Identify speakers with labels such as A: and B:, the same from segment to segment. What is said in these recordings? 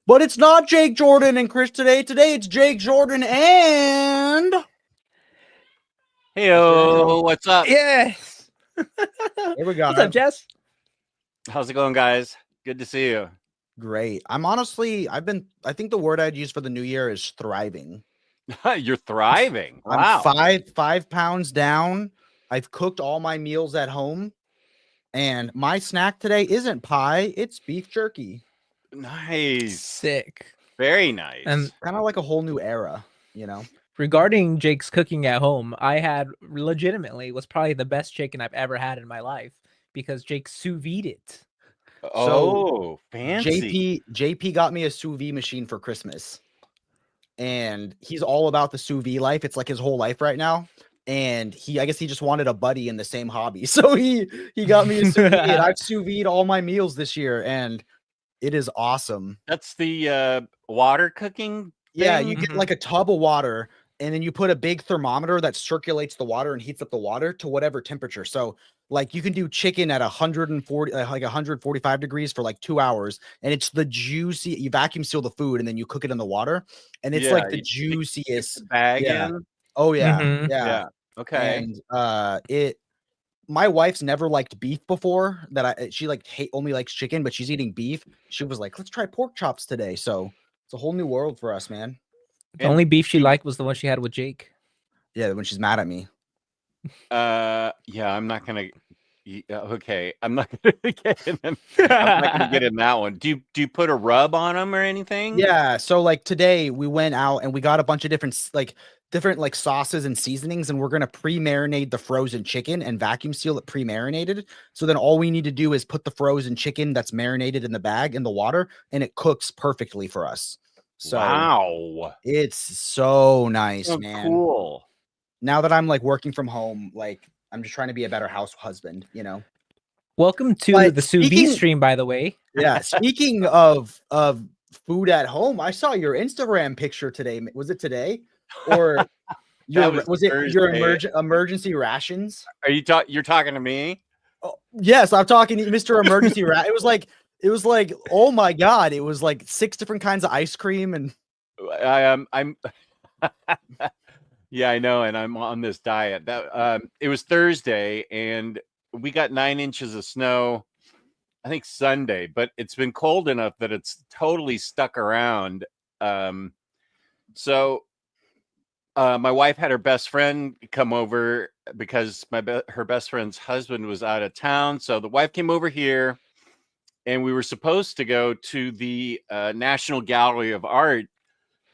A: But it's not Jake Jordan and Chris today. Today it's Jake Jordan and...
B: Heyo, what's up?
C: Yes.
A: There we go.
C: What's up, Jess?
B: How's it going, guys? Good to see you.
A: Great. I think the word I'd use for the new year is thriving.
B: You're thriving. Wow.
A: I'm 5 pounds down. I've cooked all my meals at home. And my snack today isn't pie, it's beef jerky.
B: Nice.
C: Sick.
B: Very nice.
C: And
A: Kind of like a whole new era, you know?
C: regarding Jake's cooking at home, I had legitimately was probably the best chicken I've ever had in my life because Jake sous vide it.
B: Oh, fancy.
A: JP got me a sous vide machine for Christmas. And he's all about the sous vide life. It's like his whole life right now. And I guess he just wanted a buddy in the same hobby. So he got me a sous vide. And I've sous vide all my meals this year, and it is awesome.
B: That's the water cooking thing?
A: Yeah, you get like a tub of water, and then you put a big thermometer that circulates the water and heats up the water to whatever temperature. So like you can do chicken at 140, like 145 degrees for like 2 hours, and it's the juicy. You vacuum seal the food and then you cook it in the water, and it's like the juiciest
B: bag in.
A: Oh yeah,
B: yeah. Okay.
A: And my wife's never liked beef before. She only likes chicken, but she's eating beef. She was like, "Let's try pork chops today." So it's a whole new world for us, man.
C: The only beef she liked was the one she had with Jake.
A: Yeah, when she's mad at me.
B: Yeah, I'm not gonna. Okay, I'm not gonna get in. I'm not gonna get in that one. Do you put a rub on them or anything?
A: Yeah. So like today we went out and we got a bunch of different sauces and seasonings, and we're gonna pre-marinate the frozen chicken and vacuum seal it pre-marinated. So then all we need to do is put the frozen chicken that's marinated in the bag in the water, and it cooks perfectly for us. So
B: wow,
A: it's so nice,
B: so
A: man.
B: Cool.
A: Now that I'm like working from home, like I'm just trying to be a better house husband, you know.
C: Welcome to the sous vide stream, by the way.
A: Yeah. Speaking of food at home, I saw your Instagram picture today. Was it today? Or was it your emergency rations?
B: Are you're talking to me?
A: Oh, yes, I'm talking to Mr. Emergency Rat. It was like, oh my God, it was like 6 different kinds of ice cream, and
B: I'm yeah, I know, and I'm on this diet. That it was Thursday, and we got 9 inches of snow, I think Sunday, but it's been cold enough that it's totally stuck around. So my wife had her best friend come over because her best friend's husband was out of town. So the wife came over here, and we were supposed to go to the National Gallery of Art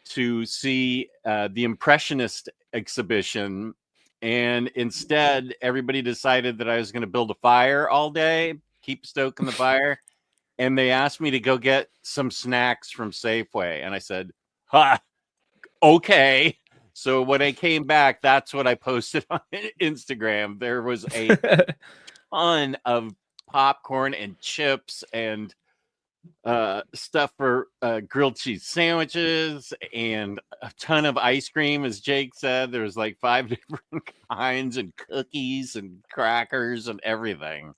B: to see the Impressionist exhibition. And instead, everybody decided that I was going to build a fire all day, keep stoking the fire. And they asked me to go get some snacks from Safeway. And I said, okay. So when I came back, that's what I posted on Instagram. There was a ton of popcorn and chips and stuff for grilled cheese sandwiches and a ton of ice cream. As Jake said, there was like 5 different kinds, and cookies and crackers and everything.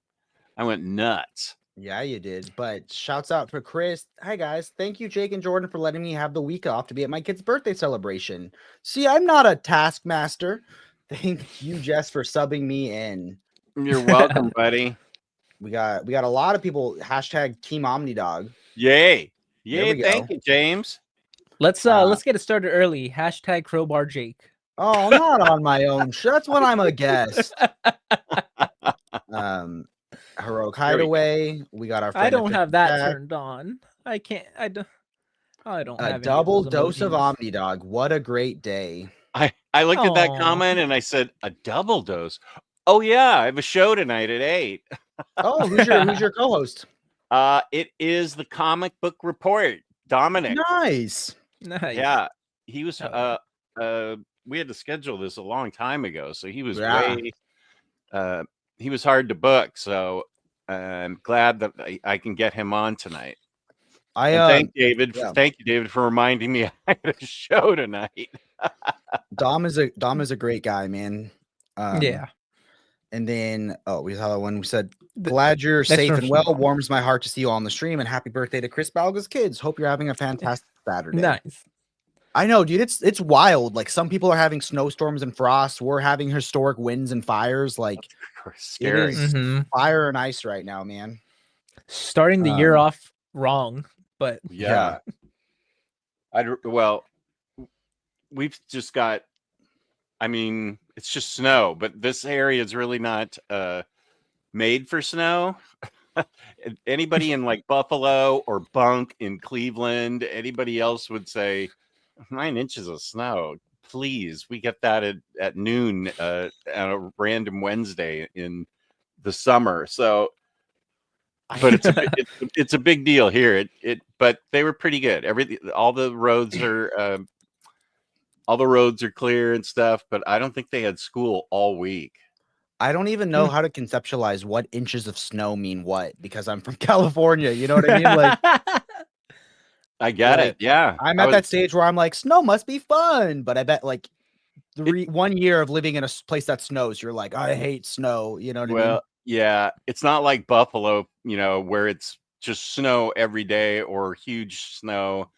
B: I went nuts.
A: Yeah, you did. But shouts out for Chris. Hi guys, thank you Jake and Jordan for letting me have the week off to be at my kid's birthday celebration. See, I'm not a taskmaster. Thank you, Jess, for subbing me in.
B: You're welcome, buddy.
A: We got a lot of people. Hashtag Team Omni Dog.
B: Yay! Thank you, James.
C: Let's get it started early. Hashtag Crowbar Jake.
A: Oh, not on my own. That's when I'm a guest. Heroic Hideaway. We got our.
C: I don't have that turned on. I can't. I don't have
A: a double dose of Omni Dog. What a great day.
B: I looked at that comment and I said, a double dose. Oh yeah, I have a show tonight at 8.
A: Oh, who's your co-host?
B: It is the Comic Book Report, Dominic.
A: Nice.
B: Yeah, he was. We had to schedule this a long time ago, so he was he was hard to book. So I'm glad that I can get him on tonight. Thank David. Yeah. Thank you, David, for reminding me I had a show tonight.
A: Dom is a great guy, man.
C: Yeah.
A: And then, we saw that one. We said,
C: The
A: glad you're
C: next
A: safe
C: one
A: and
C: from
A: well.
C: Mom.
A: Warms my heart to see you all on the stream. And happy birthday to Chris Balga's kids. Hope you're having a fantastic Saturday.
C: Nice.
A: I know, dude. It's wild. Like some people are having snowstorms and frost. We're having historic winds and fires. Like
B: Scary.
A: it is
C: Mhm.
A: fire and ice right now, man.
C: Starting the year off wrong, but
B: Yeah. Well, we've just got, I mean, it's just snow, but this area is really not made for snow. Anybody in like Buffalo or Bunk in Cleveland, anybody else would say 9 inches of snow. Please, we get that at noon on a random Wednesday in the summer. So, but it's a big deal here. But they were pretty good. All the roads are clear and stuff. But I don't think they had school all week.
A: I don't even know how to conceptualize what inches of snow mean what, because I'm from California. You know what I mean? Like,
B: I get it. Yeah.
A: I'm at that stage where I'm like, snow must be fun. But I bet like 1 year of living in a place that snows, you're like, I hate snow. You know what I mean?
B: Well, yeah. It's not like Buffalo, where it's just snow every day or huge snow.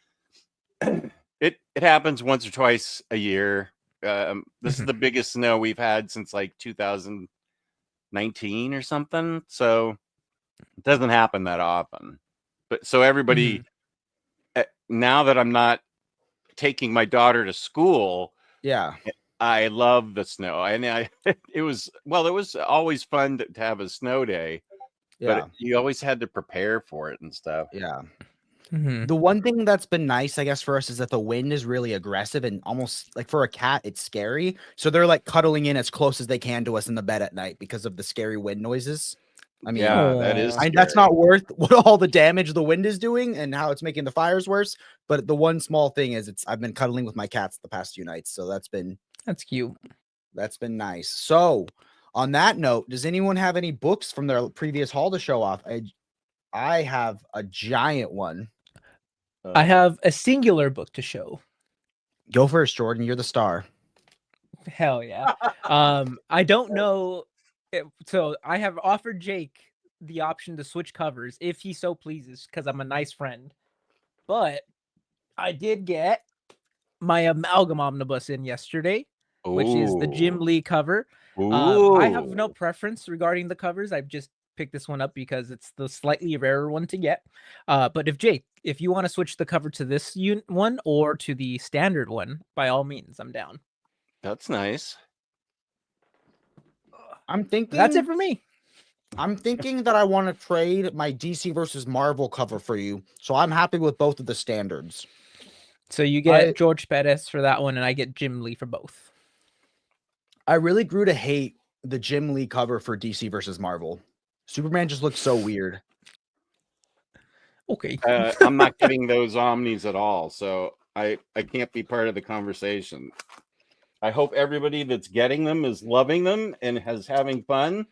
B: It happens once or twice a year. This is the biggest snow we've had since like 2019 or something. So it doesn't happen that often. But so everybody, now that I'm not taking my daughter to school, I love the snow. And it was always fun to have a snow day, but you always had to prepare for it and stuff.
A: Yeah. The one thing that's been nice, I guess, for us is that the wind is really aggressive and almost like for a cat, it's scary. So they're like cuddling in as close as they can to us in the bed at night because of the scary wind noises. I mean,
B: that is
A: that's not worth what all the damage the wind is doing and how it's making the fires worse. But the one small thing is I've been cuddling with my cats the past few nights. So that's
C: cute.
A: That's been nice. So on that note, does anyone have any books from their previous haul to show off? I have a giant one.
C: I have a singular book to show.
A: Go first, Jordan. You're the star.
C: Hell yeah. I don't know. So I have offered Jake the option to switch covers if he so pleases, because I'm a nice friend. But I did get my Amalgam Omnibus in yesterday, which is the Jim Lee cover. I have no preference regarding the covers. I've just picked this one up because it's the slightly rarer one to get. But if you want to switch the cover to this one or to the standard one, by all means, I'm down.
B: That's nice.
A: I'm thinking
C: that's it for me.
A: I'm thinking that I want to trade my DC versus Marvel cover for you. So I'm happy with both of the standards.
C: So you get George Perez for that one, and I get Jim Lee for both.
A: I really grew to hate the Jim Lee cover for DC versus Marvel. Superman just looks so weird.
C: Okay.
B: I'm not getting those Omnis at all, so I can't be part of the conversation. I hope everybody that's getting them is loving them and having fun.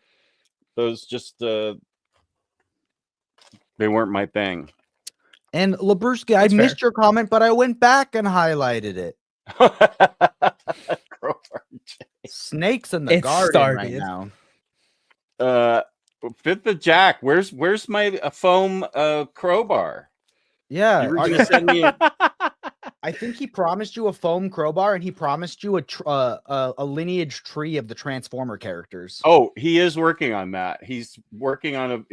B: Those just they weren't my thing.
A: And Labruski, I missed your comment, but I went back and highlighted it. Snakes in the garden right now.
B: Fifth of Jack, where's my foam crowbar?
A: Yeah,
B: you were gonna send me.
A: I think he promised you a foam crowbar, and he promised you a lineage tree of the Transformer characters.
B: Oh, he is working on that. He's working on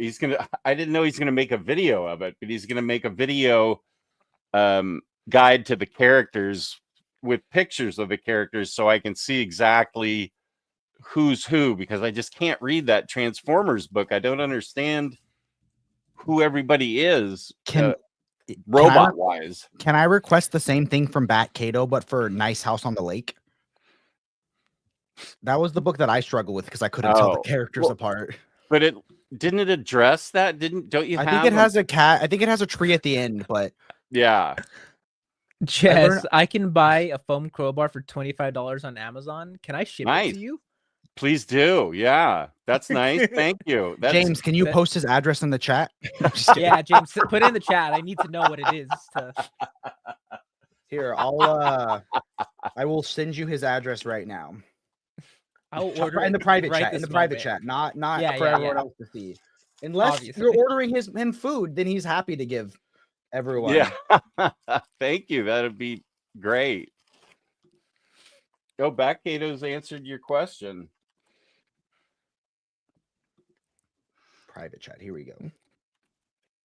B: I didn't know he's gonna make a video of it, but he's gonna make a video guide to the characters with pictures of the characters, so I can see exactly who's who, because I just can't read that Transformers book. I don't understand who everybody is. Robot wise.
A: Can I request the same thing from Bat Cato, but for Nice House on the Lake? That was the book that I struggled with because I couldn't tell the characters apart.
B: But didn't it address that? Don't you?
A: I think it has a cat. I think it has a tree at the end, but
B: yeah.
C: Jess, I can buy a foam crowbar for $25 on Amazon. Can I ship it to you?
B: Please do. Yeah, that's nice. Thank you.
A: James, can you post his address in the chat?
C: Yeah, James, put it in the chat. I need to know what it is.
A: Here, I will send you his address right now.
C: I'll order
A: in the
C: it
A: private
C: right
A: chat. In
C: this
A: the private
C: moment.
A: chat, not
C: Yeah,
A: for
C: yeah,
A: everyone
C: yeah.
A: else to see. Unless
C: Obviously.
A: you're ordering him food, then he's happy to give everyone.
B: Yeah. Thank you. That'd be great. Oh, Backgato's answered your question.
A: Private chat. Here we go.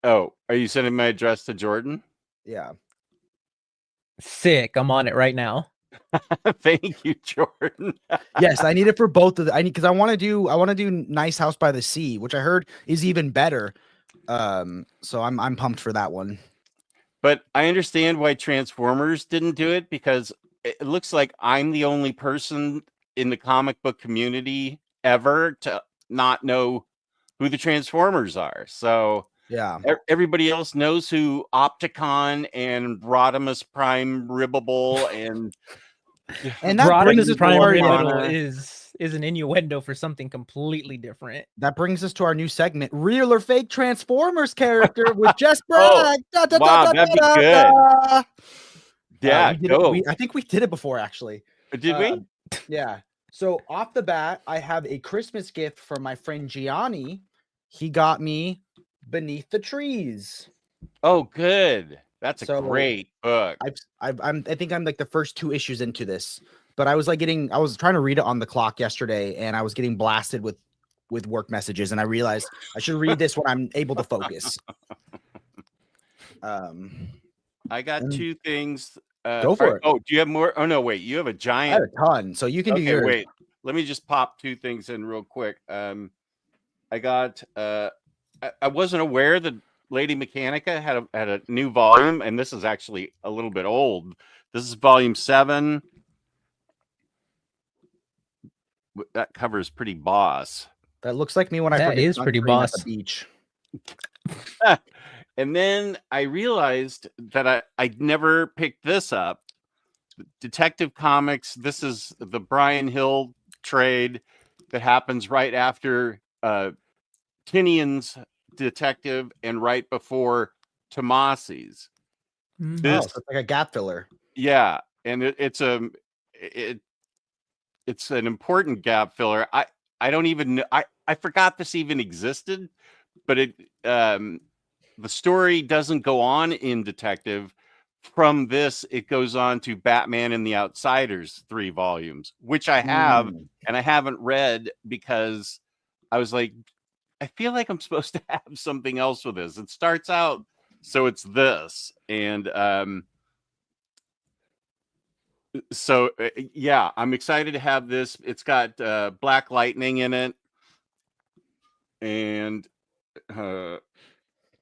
B: Oh, are you sending my address to Jordan?
A: Yeah.
C: Sick. I'm on it right now.
B: Thank you, Jordan.
A: Yes, I need it for both of the. I need because I want to do Nice House by the Sea, which I heard is even better. So I'm pumped for that one.
B: But I understand why Transformers didn't do it, because it looks like I'm the only person in the comic book community ever to not know who the Transformers are. So
A: Yeah.
B: everybody else knows who Opticon and Rodimus Prime Ribbable and
A: that brings
C: Rodimus
A: us
C: Prime
A: to our
C: Ribbable is an innuendo for something completely different.
A: that brings us to our new segment, real or fake Transformers character with Jess
B: Oh,
A: Bragg. Da, da,
B: wow,
A: da,
B: that'd be
A: da,
B: good.
A: da.
B: Yeah,
A: we did
B: go.
A: it, I think we did it before, actually.
B: Did we?
A: Yeah. So off the bat, I have a Christmas gift from my friend Gianni. He got me Beneath the Trees.
B: Oh, good. That's a
A: So,
B: great book.
A: I think I'm like the first 2 issues into this, but I was trying to read it on the clock yesterday, and I was getting blasted with work messages, and I realized I should read this when I'm able to focus.
B: I got 2 things.
A: Go for it.
B: Oh, do you have more? Oh no, wait. You have a
A: I
B: giant.
A: have a ton, so you can do yours.
B: Wait. Let me just pop 2 things in real quick. I got. I wasn't aware that Lady Mechanica had a new volume, and this is actually a little bit old. This is volume 7. That cover is pretty boss.
A: That looks like me when I
C: That
A: forget
C: is pretty
A: sunscreen
C: boss.
A: at the beach.
B: And then I realized that I'd never picked this up. Detective Comics. This is the Brian Hill trade that happens right after Tinian's Detective and right before Tomasi's.
A: Oh, so it's like a gap filler.
B: Yeah, and it's an important gap filler. I don't even know. I forgot this even existed, but the story doesn't go on in Detective. From this, it goes on to Batman and the Outsiders 3 volumes, which I have, and I haven't read because I was like, I feel like I'm supposed to have something else with this. It starts out, so it's this. And so, yeah, I'm excited to have this. It's got Black Lightning in it. And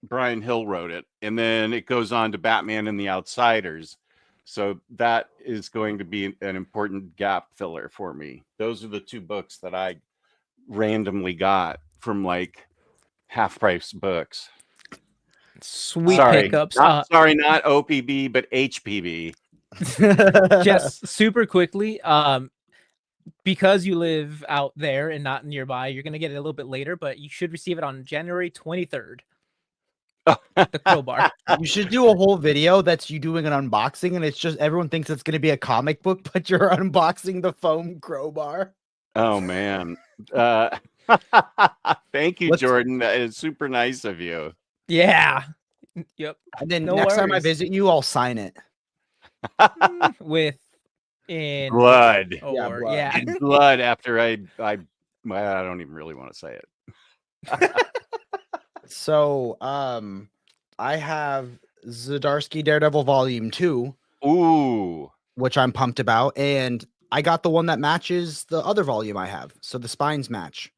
B: Brian Hill wrote it, and then it goes on to Batman and the Outsiders. So that is going to be an important gap filler for me. Those are the 2 books that I randomly got from like half price books.
C: Sweet pickups.
B: Not OPB, but HPB.
C: Just super quickly, because you live out there and not nearby, you're gonna get it a little bit later, but you should receive it on January 23rd. The crowbar.
A: You should do a whole video that's you doing an unboxing, and it's just everyone thinks it's going to be a comic book, but you're unboxing the foam crowbar.
B: Oh man. Thank you, Jordan. That is super nice of you.
C: Yeah. Yep.
A: And then next time I visit you, I'll sign it.
C: With in
B: blood.
C: Or,
A: yeah,
C: blood.
B: Blood after I don't even really want to say it.
A: So, I have Zdarsky Daredevil Volume 2.
B: Ooh.
A: Which I'm pumped about. And I got the one that matches the other volume I have. So the spines match.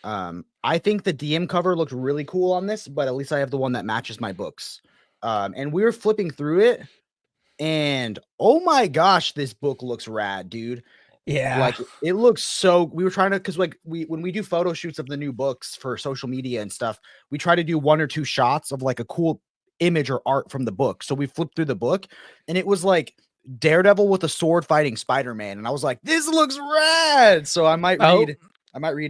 A: I think the DM cover looked really cool on this, but at least I have the one that matches my books. And we were flipping through it. And oh my gosh, this book looks rad, dude.
C: Yeah,
A: like it looks so. We were trying to, because like when we do photo shoots of the new books for social media and stuff, we try to do 1 or 2 shots of like a cool image or art from the book. So we flipped through the book, and it was like Daredevil with a sword fighting Spider-Man, and I was like, this looks rad. So I might read.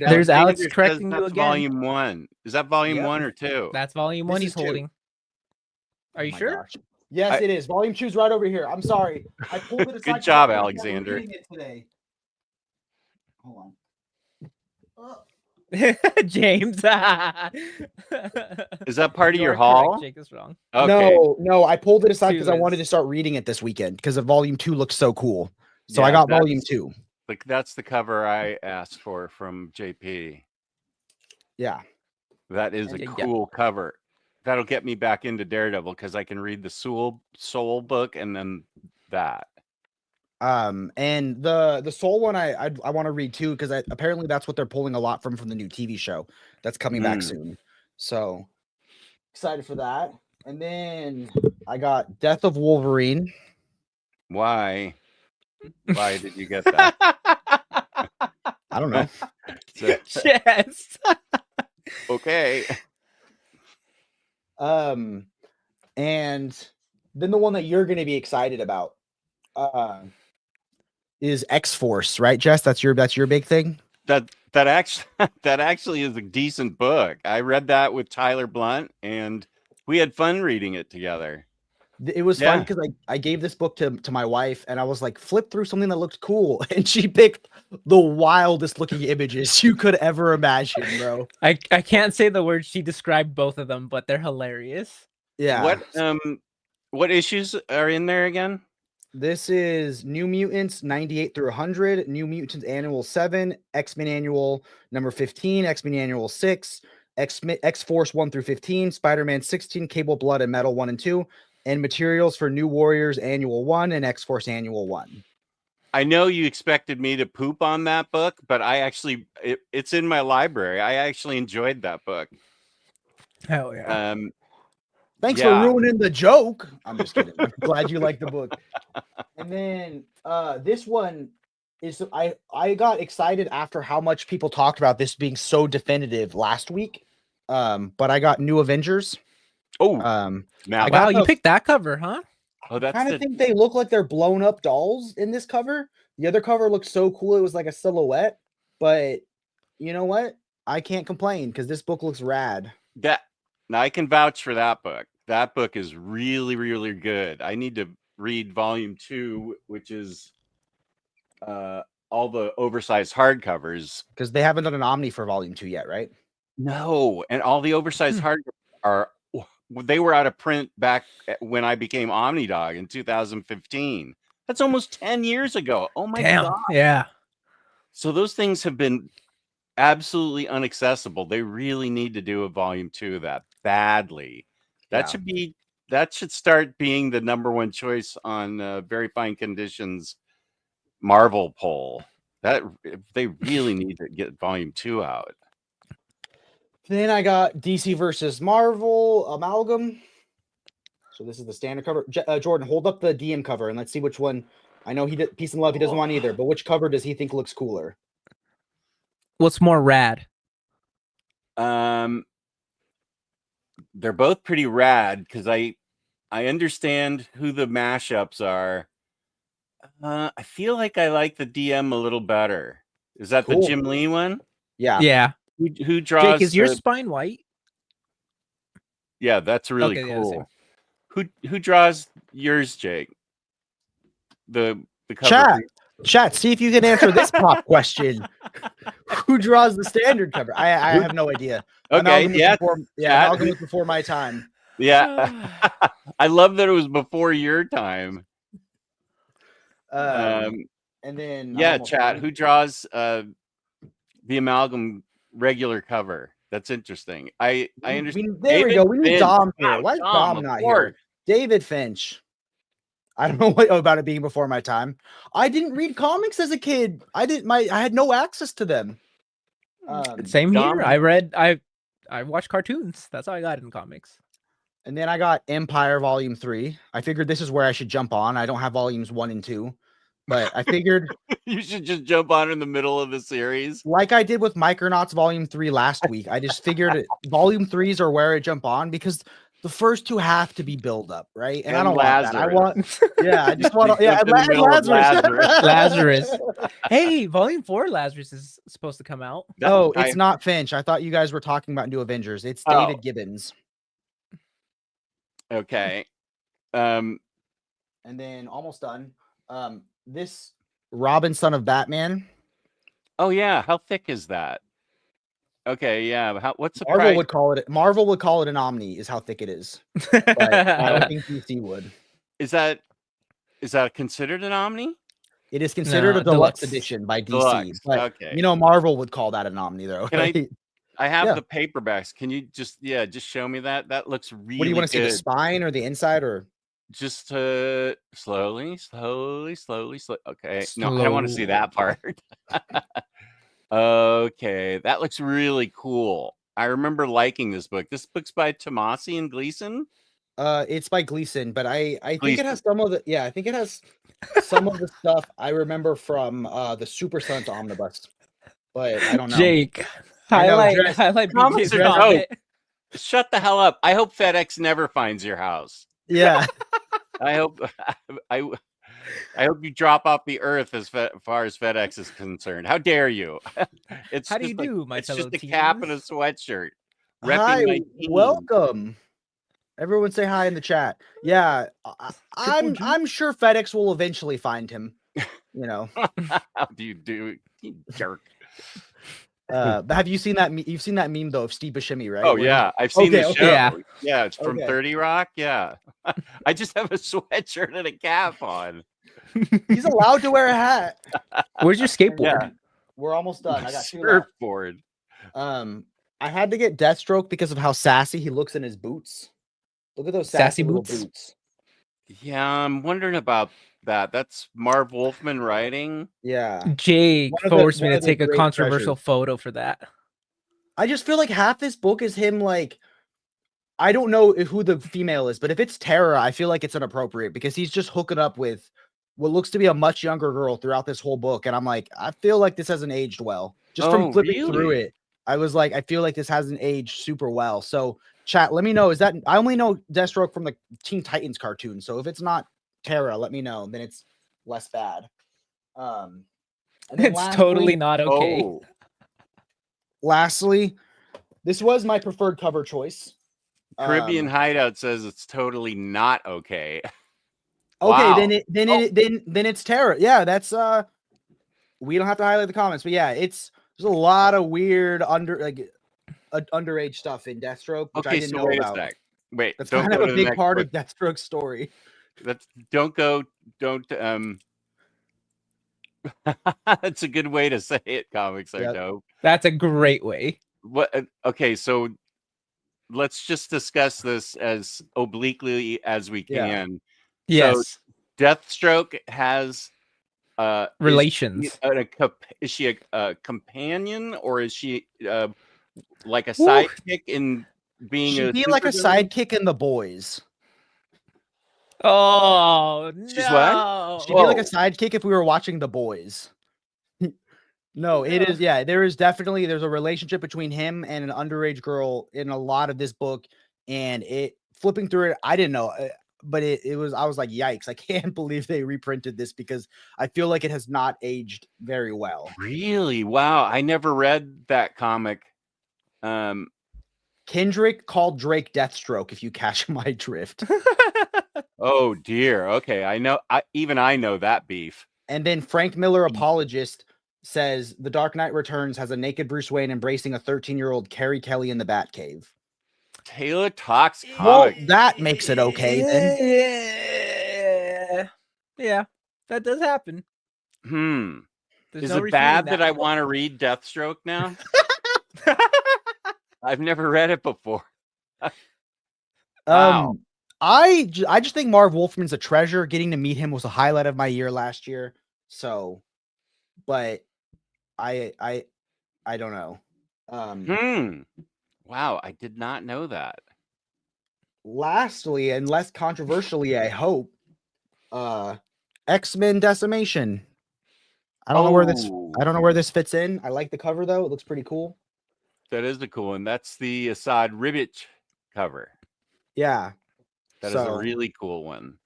C: There's Alex correcting you again.
B: Volume 1. Is that volume 1 or 2?
C: That's volume 1 he's holding. Are you sure?
A: Gosh. Yes, it is. Volume 2 is right over here. I'm sorry. I pulled it aside.
B: Good job, Alexander.
A: Today. Hold on.
C: James.
B: Is that part of
C: You
B: your
C: are
B: haul?
C: correct, Jake is wrong.
B: Okay.
A: No, I pulled it aside because I
C: Two
A: wanted
C: is-
A: to start reading it this weekend because of volume 2 looks so cool. So I
B: Yeah,
A: got volume 2.
B: Like that's the cover I asked for from JP.
A: Yeah.
B: That is a
C: Yeah.
B: cool cover. That'll get me back into Daredevil because I can read the Soul book and then that.
A: And the Soul one I want to read too because apparently that's what they're pulling a lot from the new TV show that's coming back soon. So excited for that. And then I got Death of Wolverine.
B: Why? Why did you get that?
A: I don't know.
C: Yes.
B: Okay.
A: And then the one that you're going to be excited about is X-Force, right, Jess? That's your big thing.
B: That actually is a decent book. I read that with Tyler Blunt, and we had fun reading it together.
A: It was fun because I gave this book to my wife, and I was like, flip through something that looked cool, and she picked the wildest looking images you could ever imagine, bro.
C: I can't say the word. She described both of them, but they're hilarious.
A: Yeah.
B: What issues are in there again?
A: This is New Mutants 98 through 100, New Mutants Annual 7, X-Men Annual number 15, X-Men Annual 6, X-Force 1 through 15, Spider-Man 16, Cable Blood and Metal 1 and 2, and materials for New Warriors Annual 1 and X-Force Annual 1.
B: I know you expected me to poop on that book, but I actually it's in my library. I actually enjoyed that book.
C: Hell yeah.
A: Thanks for ruining the joke. I'm just kidding. I'm glad you like the book. And then this one is I got excited after how much people talked about this being so definitive last week. But I got New Avengers.
B: Oh,
C: wow, you picked that cover, huh?
B: Oh, that's
A: I kind of think they look like they're blown up dolls in this cover. The other cover looks so cool. It was like a silhouette, but you know what? I can't complain because this book looks rad.
B: Now I can vouch for that book. That book is really, really good. I need to read volume 2, which is all the oversized hardcovers.
A: Because they haven't done an Omni for volume 2 yet, right?
B: No, and all the oversized hardcovers they were out of print back when I became Omni Dog in 2015. That's almost 10 years ago. Oh my God.
C: Yeah.
B: So those things have been absolutely inaccessible. They really need to do a volume 2 of that badly. That should start being the #1 choice on Very Fine Conditions Marvel poll. That they really need to get volume 2 out.
A: Then I got DC versus Marvel Amalgam. So this is the standard cover. Jordan, hold up the DM cover and let's see which one. I know Peace and Love he doesn't want either, but which cover does he think looks cooler?
C: What's more rad?
B: They're both pretty rad because I understand who the mashups are. I feel like I like the DM a little better. Is that the Jim Lee one?
A: Yeah.
C: Yeah.
B: Who draws?
C: Jake, is your spine white?
B: Yeah, that's really cool. Who draws yours, Jake? The cover.
A: Chat. See if you can answer this pop question. Who draws the standard cover? I have no idea.
B: Okay.
A: Amalgam was before my time.
B: Yeah. I love that it was before your time.
A: And then
B: chat. Who draws the Amalgam regular cover? That's interesting. I understand.
A: There we go. We need Dom here. Why is Dom not here? David Finch. I don't know what about it being before my time. I didn't read comics as a kid. I had no access to them.
C: Same here. I watched cartoons. That's how I got in comics.
A: And then I got Empire Volume 3. I figured this is where I should jump on. I don't have volumes 1 and 2, but I figured
B: you should just jump on in the middle of the series,
A: like I did with Micronauts Volume 3 last week. I just figured Volume 3s are where I jump on because the first 2 have to be build up, right? And I don't want that. I want, I just want,
C: Lazarus. Hey, Volume 4 Lazarus is supposed to come out.
A: No, it's not Finch. I thought you guys were talking about New Avengers. It's David Gibbons.
B: Okay.
A: And then almost done. This Robin, Son of Batman.
B: Oh yeah, how thick is that? Okay, yeah. What's the
A: Marvel
B: price?
A: would call it. Marvel would call it an Omni. Is how thick it is. But I don't think DC would.
B: Is that considered an Omni?
A: It is considered
C: No,
A: a deluxe
C: deluxe.
A: edition by DC.
B: Deluxe.
A: But
B: Okay.
A: Marvel would call that an Omni though.
B: Can
A: Right?
B: I have
A: Yeah.
B: the paperbacks. Can you just show me that? That looks really
A: What do you want to see?
B: good.
A: The spine or the inside or?
B: Just slowly. Okay. No, I don't want to see that part. Okay, that looks really cool. I remember liking this book. This book's by Tomasi and Gleason.
A: It's by Gleason, but I think
B: Gleason.
A: it has some of the I think it has some of the stuff I remember from the Super Sons Omnibus. But I don't know.
C: Jake,
A: I know,
C: highlight
B: Comments
C: BJ's
B: are
C: comment.
B: Shut the hell up. I hope FedEx never finds your house.
A: Yeah.
B: I hope I hope you drop off the earth as far as FedEx is concerned. How dare you?
C: How do you do, my
B: it's
C: fellow
B: just a cap and a
C: teens?
B: sweatshirt.
A: Hi,
B: Repping my team.
A: welcome. Everyone say hi in the chat. Yeah, I'm sure FedEx will eventually find him. You know.
B: How do you do, you jerk?
A: Have you seen that? You've seen that meme though of Steve Buscemi, right?
B: Oh
A: Where
B: yeah, I've seen the show.
C: Yeah.
B: Yeah, it's from
A: Okay.
B: 30 Rock. Yeah, I just have a sweatshirt and a cap on.
A: he's allowed to wear a hat.
C: Where's your skateboard?
B: Yeah.
A: We're almost done. I got two left.
B: Surfboard.
A: I had to get Deathstroke because of how sassy he looks in his boots. Look at those
C: Sassy
A: little
C: boots?
B: Yeah, I'm wondering about that. That's Marv Wolfman writing.
A: Yeah.
C: Jake
A: One of the-
C: forced me
A: one
C: to
A: of the
C: take a
A: great
C: controversial
A: treasures.
C: photo for that.
A: I just feel like half this book is him like I don't know who the female is, but if it's Tara, I feel like it's inappropriate because he's just hooking up with what looks to be a much younger girl throughout this whole book. And I'm like, I feel like this hasn't aged well. Just from flipping through
B: really?
A: it, I was like, I feel like this hasn't aged super well. So chat, let me know. Is that I only know Deathstroke from the Teen Titans cartoon. So if it's not Tara, let me know. Then it's less bad. And then
C: It's totally not okay.
B: Oh,
A: lastly, this was my preferred cover choice.
B: Caribbean Hideout says it's totally not okay.
A: Okay,
B: Wow.
A: then it's Tara. Yeah, that's we don't have to highlight the comments, but yeah, there's a lot of weird underage stuff in Deathstroke, which I
B: Okay,
A: didn't
B: so
A: know
B: wait
A: about.
B: a sec. Wait,
A: That's
B: don't
A: kind
B: go
A: of
B: to
A: a
B: the
A: big
B: next
A: part
B: book.
A: of Deathstroke's story.
B: Don't That's a good way to say it. Comics are
A: Yep.
B: dope.
C: That's a great way.
B: What? Okay, so let's just discuss this as obliquely as we
A: Yeah.
B: can.
C: Yes.
B: Deathstroke has
C: Relations.
B: Is she a companion or is she like a
C: Woo.
B: sidekick in being
A: She'd
B: a
A: be like a
B: supervillain?
A: sidekick in The Boys.
C: Oh
B: She's what?
C: no.
A: She'd be like a
B: Whoa.
A: sidekick if we were watching The Boys. No, it is. Yeah, there's a relationship between him and an underage girl in a lot of this book, and it flipping through it, I didn't know, but it was. I was like, yikes! I can't believe they reprinted this because I feel like it has not aged very well.
B: Really? Wow! I never read that comic.
A: Kendrick called Drake Deathstroke. If you catch my drift.
B: Oh dear. Okay, I know. I know that beef.
A: And then Frank Miller, apologist, says The Dark Knight Returns has a naked Bruce Wayne embracing a 13-year-old Carrie Kelly in the Batcave.
B: Taylor Talks
A: Well,
B: comic.
A: that makes it okay then.
C: Yeah, that does happen.
B: There's
C: There's
B: Is
C: no
B: it bad
C: refuting
B: that I want to read Deathstroke now? I've never read it before. Wow.
A: I just think Marv Wolfman's a treasure. Getting to meet him was a highlight of my year last year. So, but I don't know.
B: Wow, I did not know that.
A: Lastly, and less controversially, I hope, X-Men Decimation. I don't know where this fits in. I like the cover though; it looks pretty cool.
B: That is the cool one. That's the Assad Ribic cover.
A: Yeah,
B: that is a really cool one.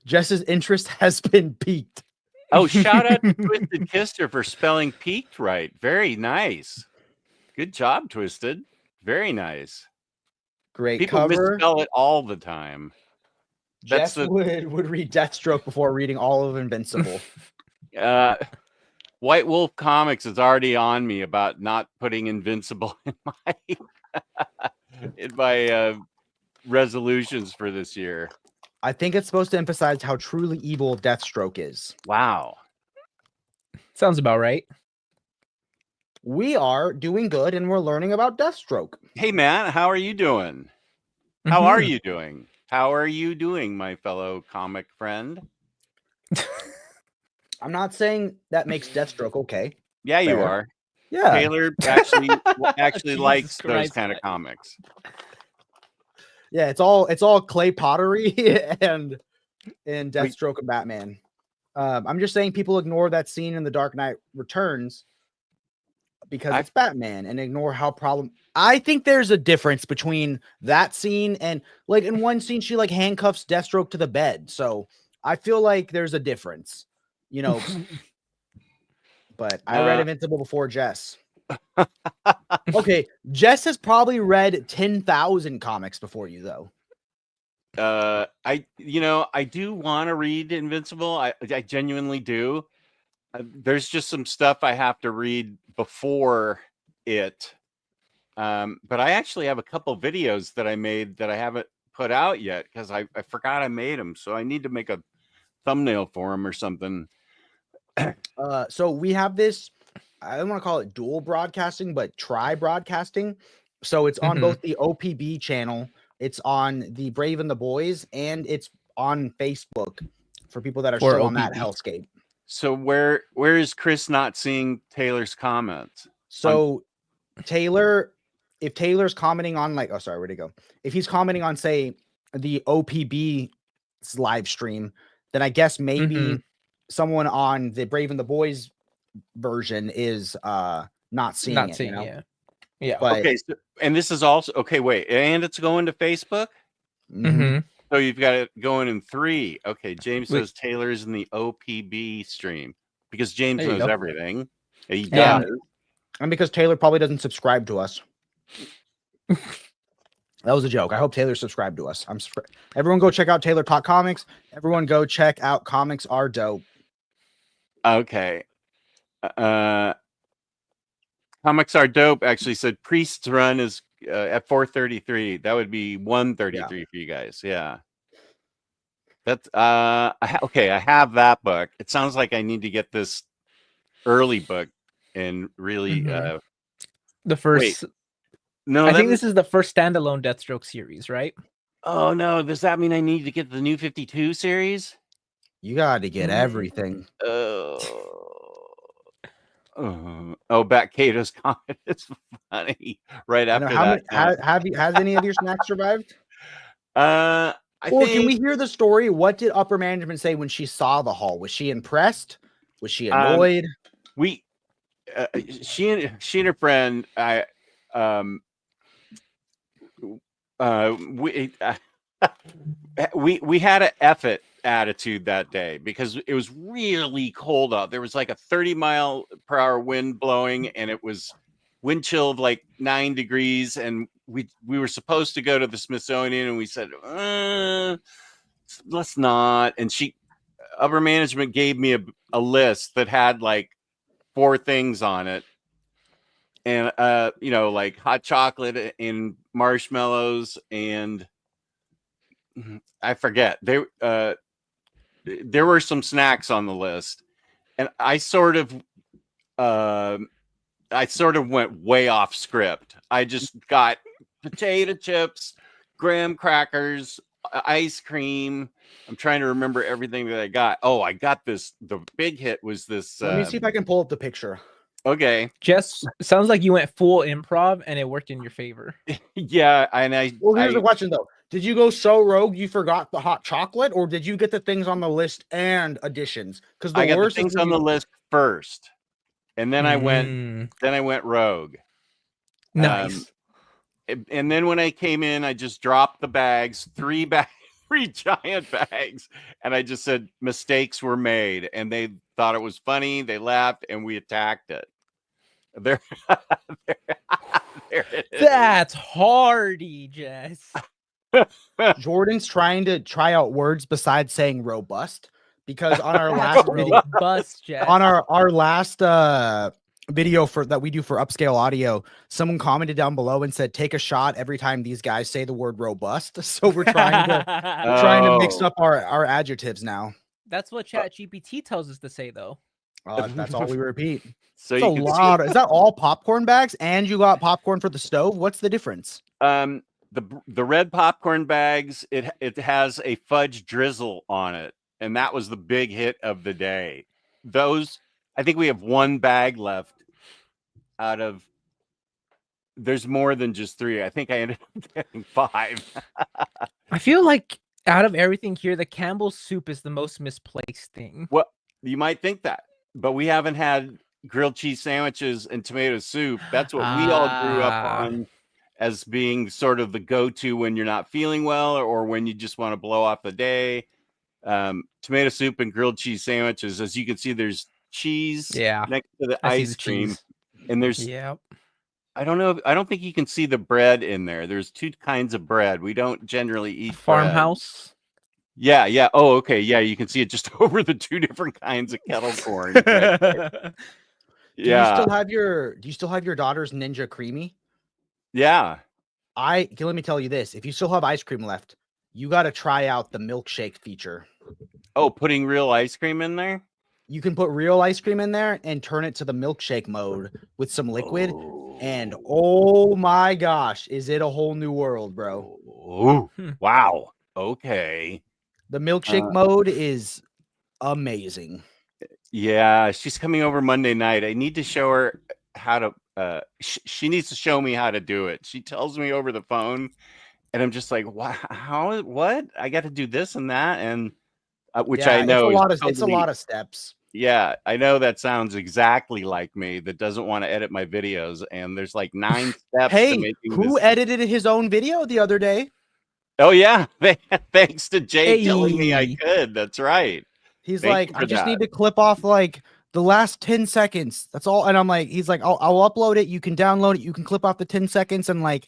A: Jess's interest has been piqued.
B: Oh, shout out to Twisted Kister for spelling peaked right. Very nice. Good job, Twisted. Very nice.
A: Great
B: People
A: cover.
B: misspell it all the time.
A: Jess would read Deathstroke before reading all of Invincible.
B: White Wolf Comics is already on me about not putting Invincible in my resolutions for this year.
A: I think it's supposed to emphasize how truly evil Deathstroke is.
B: Wow.
C: Sounds about right.
A: We are doing good, and we're learning about Deathstroke.
B: Hey, Matt, how are you doing? How are
C: Mhm.
B: you doing? How are you doing, my fellow comic friend?
A: I'm not saying that makes Deathstroke okay.
B: Yeah, you
A: Fair.
B: are.
A: Yeah.
B: Taylor actually
C: Jesus
B: likes those
C: Christ,
B: kind of
C: Matt.
B: comics.
A: Yeah, it's all clay pottery and Deathstroke and Batman. I'm just saying people ignore that scene in The Dark Knight Returns because it's Batman and ignore how I think there's a difference between that scene and like in one scene she like handcuffs Deathstroke to the bed. So I feel like there's a difference, you know. But I read Invincible before Jess. Okay, Jess has probably read 10,000 comics before you though.
B: I do want to read Invincible. I genuinely do. There's just some stuff I have to read before it. But I actually have a couple videos that I made that I haven't put out yet because I forgot I made them. So I need to make a thumbnail for them or something.
A: So we have this, I don't want to call it dual broadcasting, but tri-broadcasting. So it's on both the OPB channel, it's on the Brave and the Boys, and it's on Facebook for people that are
C: For
A: still on that
C: OPB.
A: hellscape.
B: So where is Chris not seeing Taylor's comments?
A: So Taylor, if Taylor's commenting on like, oh, sorry, where'd it go? If he's commenting on, say, the OPB live stream, then I guess maybe someone on the Brave and the Boys version is not seeing it, you know?
C: Yeah.
A: But,
B: okay, so, and this is also okay. Wait, and it's going to Facebook. So you've got it going in 3. Okay, James says Taylor's in the OPB stream because James knows everything. He does.
A: And because Taylor probably doesn't subscribe to us. That was a joke. I hope Taylor subscribed to us. Everyone go check out Taylor Talk Comics. Everyone go check out Comics Are Dope.
B: Okay. Comics Are Dope actually said Priest's Run is at 433. That would be 133 for you guys. Yeah. That's okay. I have that book. It sounds like I need to get this early book and really
C: the first.
B: Wait. No,
C: I think this is the first standalone Deathstroke series, right?
B: Oh no, does that mean I need to get the New 52 series?
A: You got to get everything.
B: Oh, Bat Cato's comment is funny. Right after that,
A: has any of your snacks survived?
B: I think.
A: Can we hear the story? What did upper management say when she saw the haul? Was she impressed? Was she annoyed?
B: She and her friend, we had an effort attitude that day because it was really cold out. There was like a 30-mile-per-hour wind blowing, and it was wind chilled like 9 degrees. And we were supposed to go to the Smithsonian, and we said, let's not. And upper management gave me a list that had like 4 things on it. And like hot chocolate and marshmallows, and I forget. There were some snacks on the list, and I sort of went way off script. I just got potato chips, graham crackers, ice cream. I'm trying to remember everything that I got. Oh, I got this. The big hit was this.
A: Let me see if I can pull up the picture.
B: Okay.
C: Jess, sounds like you went full improv and it worked in your favor.
B: Yeah, and
A: here's the question though. Did you go so rogue you forgot the hot chocolate, or did you get the things on the list and additions? Because
B: I got the things on the list first, and then I went rogue.
C: Nice.
B: And then when I came in, I just dropped the bags, 3 giant bags, and I just said mistakes were made, and they thought it was funny. They laughed, and we attacked it. There it is.
C: That's hardy, Jess.
A: Jordan's trying to try out words besides saying robust because on our last video,
C: Robust, Jess.
A: on our last video for that we do for upscale audio, someone commented down below and said, take a shot every time these guys say the word robust. So we're trying to mix up our adjectives now.
C: That's what ChatGPT tells us to say, though.
A: That's all we repeat.
B: So
A: It's a
B: you can
A: lot. Is that all popcorn bags? And you got popcorn for the stove? What's the difference?
B: see, the red popcorn bags, it has a fudge drizzle on it, and that was the big hit of the day. Those, I think we have one bag left out of. There's more than just 3. I think I ended up getting 5.
C: I feel like out of everything here, the Campbell's soup is the most misplaced thing.
B: Well, you might think that, but we haven't had grilled cheese sandwiches and tomato soup. That's what we all grew up on as being sort of the go-to when you're not feeling well or when you just want to blow off the day. Tomato soup and grilled cheese sandwiches. As you can see, there's cheese next to the ice cream, and there's I don't know. I don't think you can see the bread in there. There's 2 kinds of bread. We don't generally eat
C: farmhouse.
B: Bread. Yeah. Oh, okay. Yeah, you can see it just over the 2 different kinds of kettle corn. Right.
A: Do you still have your daughter's Ninja Creamy?
B: Yeah.
A: Let me tell you this. If you still have ice cream left, you got to try out the milkshake feature.
B: Oh, putting real ice cream in there?
A: You can put real ice cream in there and turn it to the milkshake mode with some liquid. And oh my gosh, is it a whole new world, bro?
B: Oh, wow. Okay.
A: The milkshake mode is amazing.
B: Yeah, she's coming over Monday night. I need to show her how to she needs to show me how to do it. She tells me over the phone and I'm just like, wow, what? I got to do this and that, and which I know
A: it's a lot of steps.
B: Yeah, I know that sounds exactly like me that doesn't want to edit my videos, and there's like 9 steps.
A: Hey, who edited his own video the other day?
B: Oh yeah, thanks to Jay telling me I could. That's right.
A: He's like, I just need to clip off like the last 10 seconds. That's all. And I'm like, he's like, I'll upload it. You can download it. You can clip off the 10 seconds and like,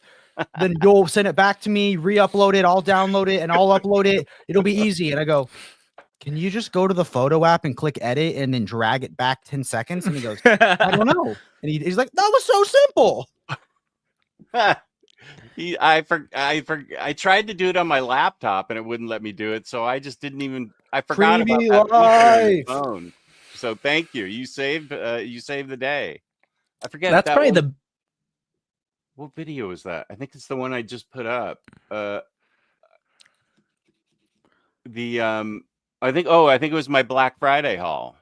A: then you'll send it back to me, re-upload it. I'll download it and I'll upload it. It'll be easy. And I go, can you just go to the photo app and click edit and then drag it back 10 seconds? And he goes, I don't know. And he's like, that was so simple.
B: I tried to do it on my laptop and it wouldn't let me do it. So I just didn't even, I forgot about that feature on the phone. So thank you. You saved the day. I forget.
C: That's probably
B: what video is that? I think it's the one I just put up. I think it was my Black Friday haul.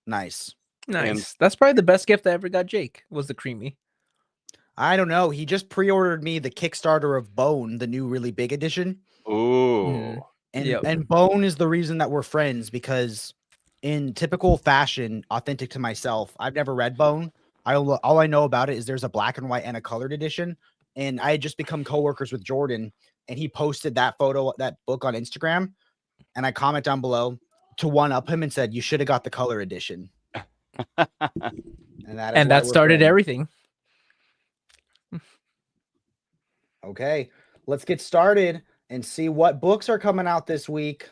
A: Nice.
C: And that's probably the best gift I ever got Jake, was the creamy.
A: I don't know. He just pre-ordered me the Kickstarter of Bone, the new really big edition.
B: Ooh.
A: And Bone is the reason that we're friends, because in typical fashion, authentic to myself, I've never read Bone. All I know about it is there's a black and white and a colored edition. And I had just become coworkers with Jordan, and he posted that book on Instagram. And I comment down below to one up him and said, you should have got the color edition. and that
C: started everything.
A: Okay, let's get started and see what books are coming out this week.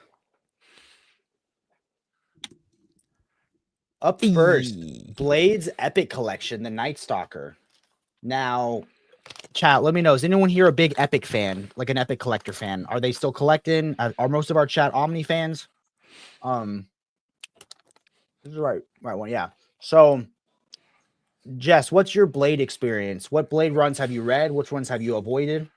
A: Up first, Blade's Epic Collection, the Night Stalker. Now, chat, let me know. Is anyone here a big Epic fan, like an Epic collector fan? Are they still collecting? Are most of our chat Omni fans? This is the right one. Yeah. So, Jess, what's your Blade experience? What Blade runs have you read? Which ones have you avoided?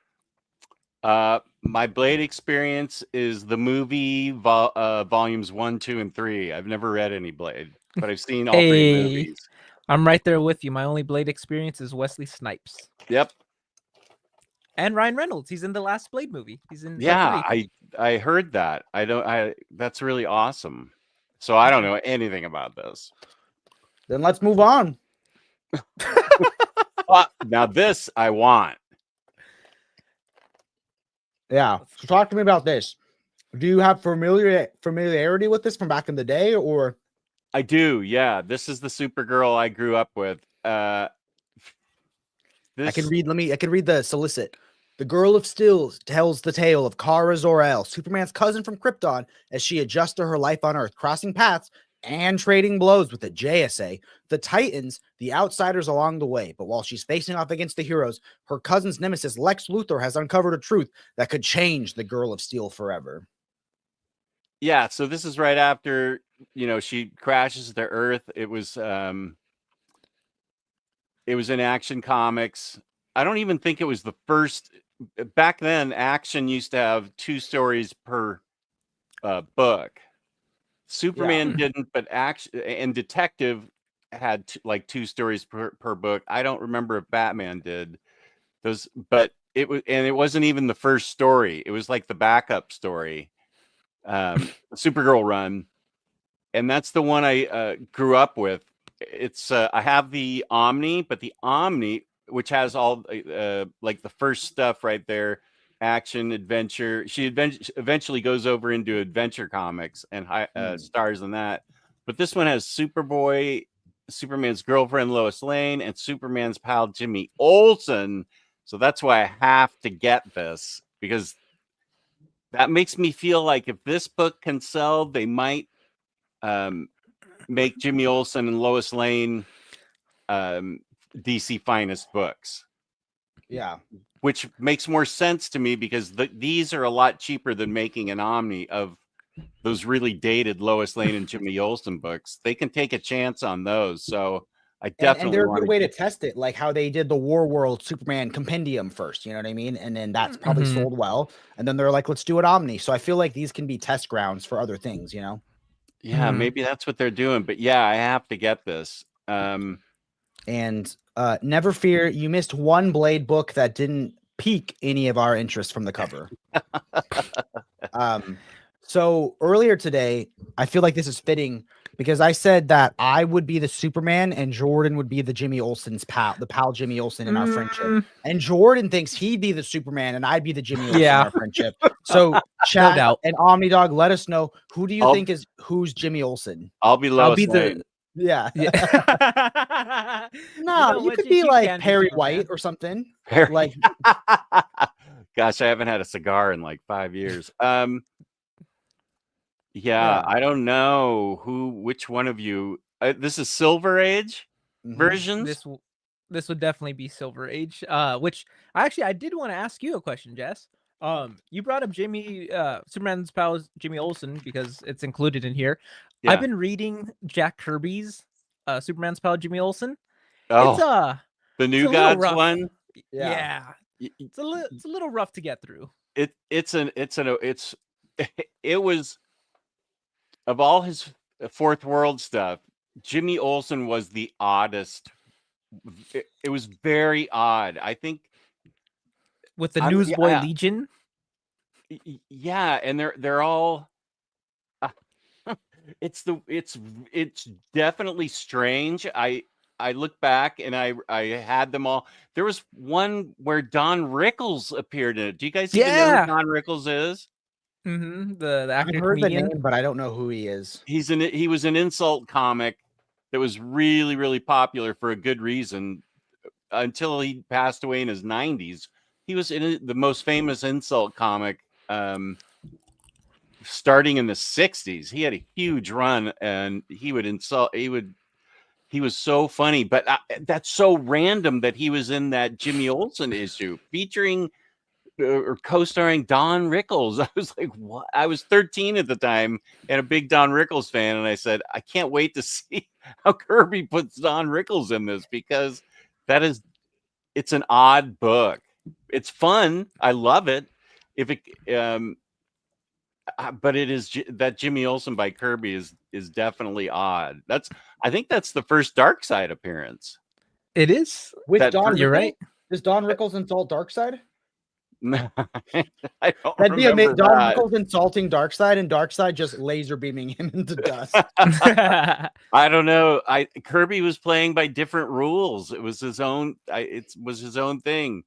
B: My Blade experience is the movie volumes 1, 2, and 3. I've never read any Blade, but I've seen all 3 movies.
C: I'm right there with you. My only Blade experience is Wesley Snipes.
B: Yep.
C: And Ryan Reynolds. He's in the last Blade movie. He's in.
B: I heard that. That's really awesome. So I don't know anything about this.
A: Then let's move on.
B: Now this I want.
A: Yeah. So talk to me about this. Do you have familiarity with this from back in the day, or?
B: I do. Yeah. This is the Supergirl I grew up with.
A: I can read. I can read the solicit. The Girl of Steel tells the tale of Kara Zor-El, Superman's cousin from Krypton, as she adjusts to her life on Earth, crossing paths and trading blows with the JSA, the Titans, the outsiders along the way. But while she's facing off against the heroes, her cousin's nemesis Lex Luthor has uncovered a truth that could change the Girl of Steel forever.
B: Yeah, so this is right after, she crashes to Earth. It was in Action Comics. I don't even think it was the first. Back then, Action used to have 2 stories per book. Superman didn't, but Action and Detective had like 2 stories per book. I don't remember if Batman did those, but it wasn't even the first story. It was like the backup story, Supergirl run, and that's the one I grew up with. It's I have the Omni, but the Omni, which has all like the first stuff right there. Action, adventure. She eventually goes over into adventure comics and stars in that. But this one has Superboy, Superman's girlfriend Lois Lane, and Superman's pal Jimmy Olsen. So that's why I have to get this, because that makes me feel like if this book can sell, they might make Jimmy Olsen and Lois Lane DC finest books.
A: Yeah.
B: Which makes more sense to me, because these are a lot cheaper than making an Omni of those really dated Lois Lane and Jimmy Olsen books. They can take a chance on those. So I definitely
A: and they're a good way to test it, like how they did the War World Superman compendium first, you know what I mean? And then that's probably sold well. And then they're like, let's do it Omni. So I feel like these can be test grounds for other things, you know?
B: Yeah, maybe that's what they're doing. But yeah, I have to get this.
A: And never fear, you missed one Blade book that didn't pique any of our interest from the cover. So earlier today, I feel like this is fitting because I said that I would be the Superman and Jordan would be the Jimmy Olsen's pal, the pal Jimmy Olsen in our friendship. And Jordan thinks he'd be the Superman and I'd be the Jimmy Olsen in our friendship. So chat and Omnidog, let us know, who do you think is who's Jimmy Olsen?
B: I'll be Lois Lane.
A: Yeah.
C: No,
A: you could be like Perry White or something. Like,
B: gosh, I haven't had a cigar in like 5 years. Yeah, I don't know which one of you. This is Silver Age versions.
C: This would definitely be Silver Age. Which I did want to ask you a question, Jess. You brought up Superman's pal Jimmy Olsen because it's included in here. Yeah. I've been reading Jack Kirby's Superman's pal Jimmy Olsen.
B: Oh, the New Gods one.
C: Yeah. It's a little rough to get through.
B: It was, of all his Fourth World stuff, Jimmy Olsen was the oddest. It was very odd. I think
C: with the Newsboy Legion.
B: Yeah, and they're all. It's definitely strange. I look back and I had them all. There was one where Don Rickles appeared in it. Do you guys even know who Don Rickles is?
C: The actor.
A: I've heard the name, but I don't know who he is.
B: He was an insult comic that was really, really popular for a good reason until he passed away in his 90s. He was in the most famous insult comic starting in the 60s. He had a huge run and he would insult. He was so funny, but that's so random that he was in that Jimmy Olsen issue featuring or co-starring Don Rickles. I was like, what? I was 13 at the time and a big Don Rickles fan. And I said, I can't wait to see how Kirby puts Don Rickles in this, because it's an odd book. It's fun. I love it. But it is that Jimmy Olsen by Kirby is definitely odd. I think that's the first Darkseid appearance.
C: It is
A: with Don.
C: You're right.
A: Does Don Rickles insult Darkseid?
B: No, I don't.
A: That'd be amazing. Don Rickles insulting Darkseid and Darkseid just laser beaming him into dust.
B: I don't know. Kirby was playing by different rules. It was his own. It was his own thing.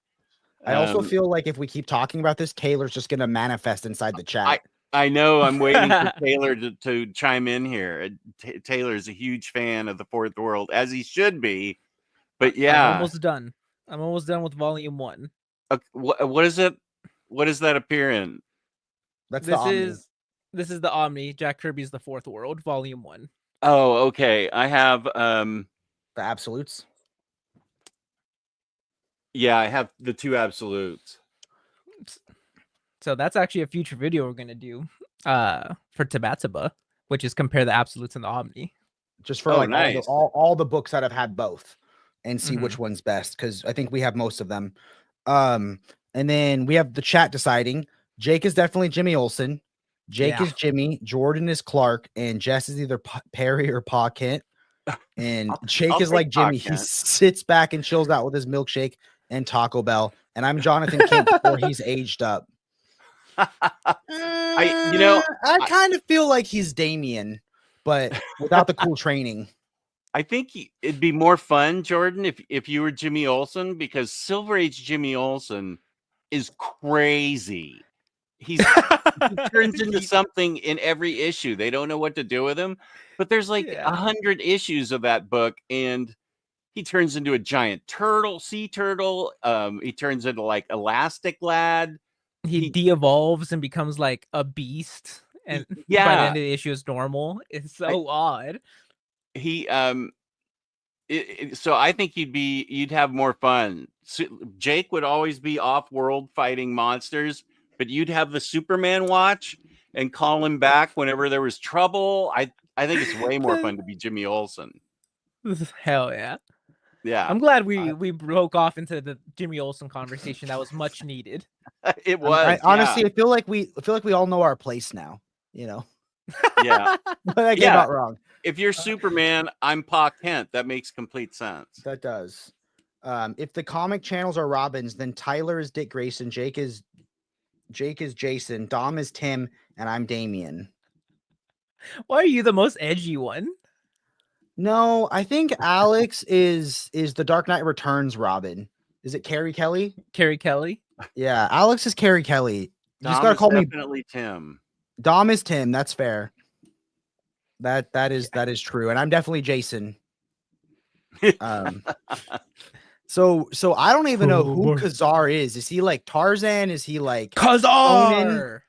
A: I also feel like if we keep talking about this, Taylor's just going to manifest inside the chat.
B: I know. I'm waiting for Taylor to chime in here. Taylor is a huge fan of the Fourth World, as he should be. But yeah,
C: I'm almost done. I'm almost done with volume 1.
B: What is it? What does that appear in?
A: That's the
C: This
A: Omni.
C: is the Omni. Jack Kirby's The Fourth World, Volume 1.
B: Oh, okay. I have
A: The absolutes.
B: yeah, I have the two absolutes.
C: So that's actually a future video we're gonna do for Tabataba, which is compare the absolutes and the Omni.
A: Just for
B: Oh,
A: like
B: nice.
A: all the books that have had both, and see which
C: Mhm.
A: one's best, because I think we have most of them. And then we have the chat deciding. Jake is definitely Jimmy Olsen. Jake
C: Yeah.
A: is Jimmy. Jordan is Clark, and Jess is either Perry or Pa Kent. And Jake
B: I'll
A: is like
B: take Pa
A: Jimmy. He
B: Kent.
A: sits back and chills out with his milkshake and Taco Bell. And I'm Jonathan Kent before he's aged up. I kind of feel like he's Damien, but without the cool training.
B: I think it'd be more fun, Jordan, if you were Jimmy Olsen, because Silver Age Jimmy Olsen is crazy. He turns into something in every issue. They don't know what to do with him, but there's like 100 issues of that book, and he turns into a giant turtle, sea turtle. He turns into like Elastic Lad.
C: He de-evolves and becomes like a beast, and by the end of the issue is normal. It's so odd.
B: So I think you'd have more fun. Jake would always be off-world fighting monsters, but you'd have the Superman watch and call him back whenever there was trouble. I think it's way more fun to be Jimmy Olsen.
C: Hell yeah.
B: Yeah.
C: I'm glad we broke off into the Jimmy Olsen conversation. That was much needed.
B: It was.
A: Honestly, I feel like we all know our place now, you know.
B: Yeah.
A: But I came out wrong.
B: If you're Superman, I'm Pa Kent. That makes complete sense.
A: That does. If the comic channels are Robins, then Tyler is Dick Grayson, Jake is Jason, Dom is Tim, and I'm Damien.
C: Why are you the most edgy one?
A: No, I think Alex is the Dark Knight Returns Robin. Is it Carrie Kelly?
C: Carrie Kelly?
A: Yeah, Alex is Carrie Kelly. You just
B: Dom
A: gotta
B: is
A: call me
B: definitely Tim.
A: Dom is Tim. That's fair. That is true, and I'm definitely Jason. So I don't even know who Khazar is. Is he like Tarzan? Is he like
C: Khazar?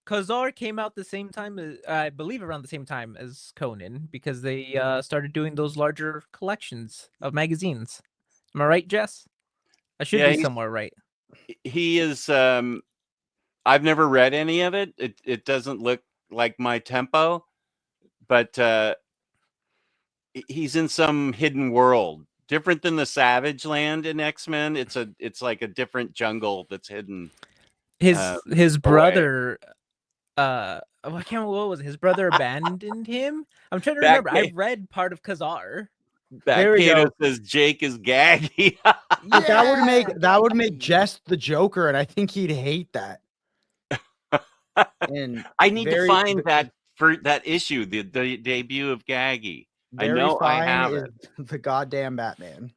C: Khazar came out the same time as, I believe, around the same time as Conan, because they started doing those larger collections of magazines. Am I right, Jess? I should be somewhere right.
B: He is. I've never read any of it. It doesn't look like my tempo, but he's in some hidden world, different than the Savage Land in X-Men. It's like a different jungle that's hidden.
C: His brother. I can't remember what was it. His brother abandoned him. I'm trying to remember. I read part of Khazar.
B: Kato says Jake is gaggy.
A: But that would make Jess the Joker, and I think he'd hate that. And
B: I need to find that for that issue, the debut of Gaggy. I know I have it.
A: The goddamn Batman.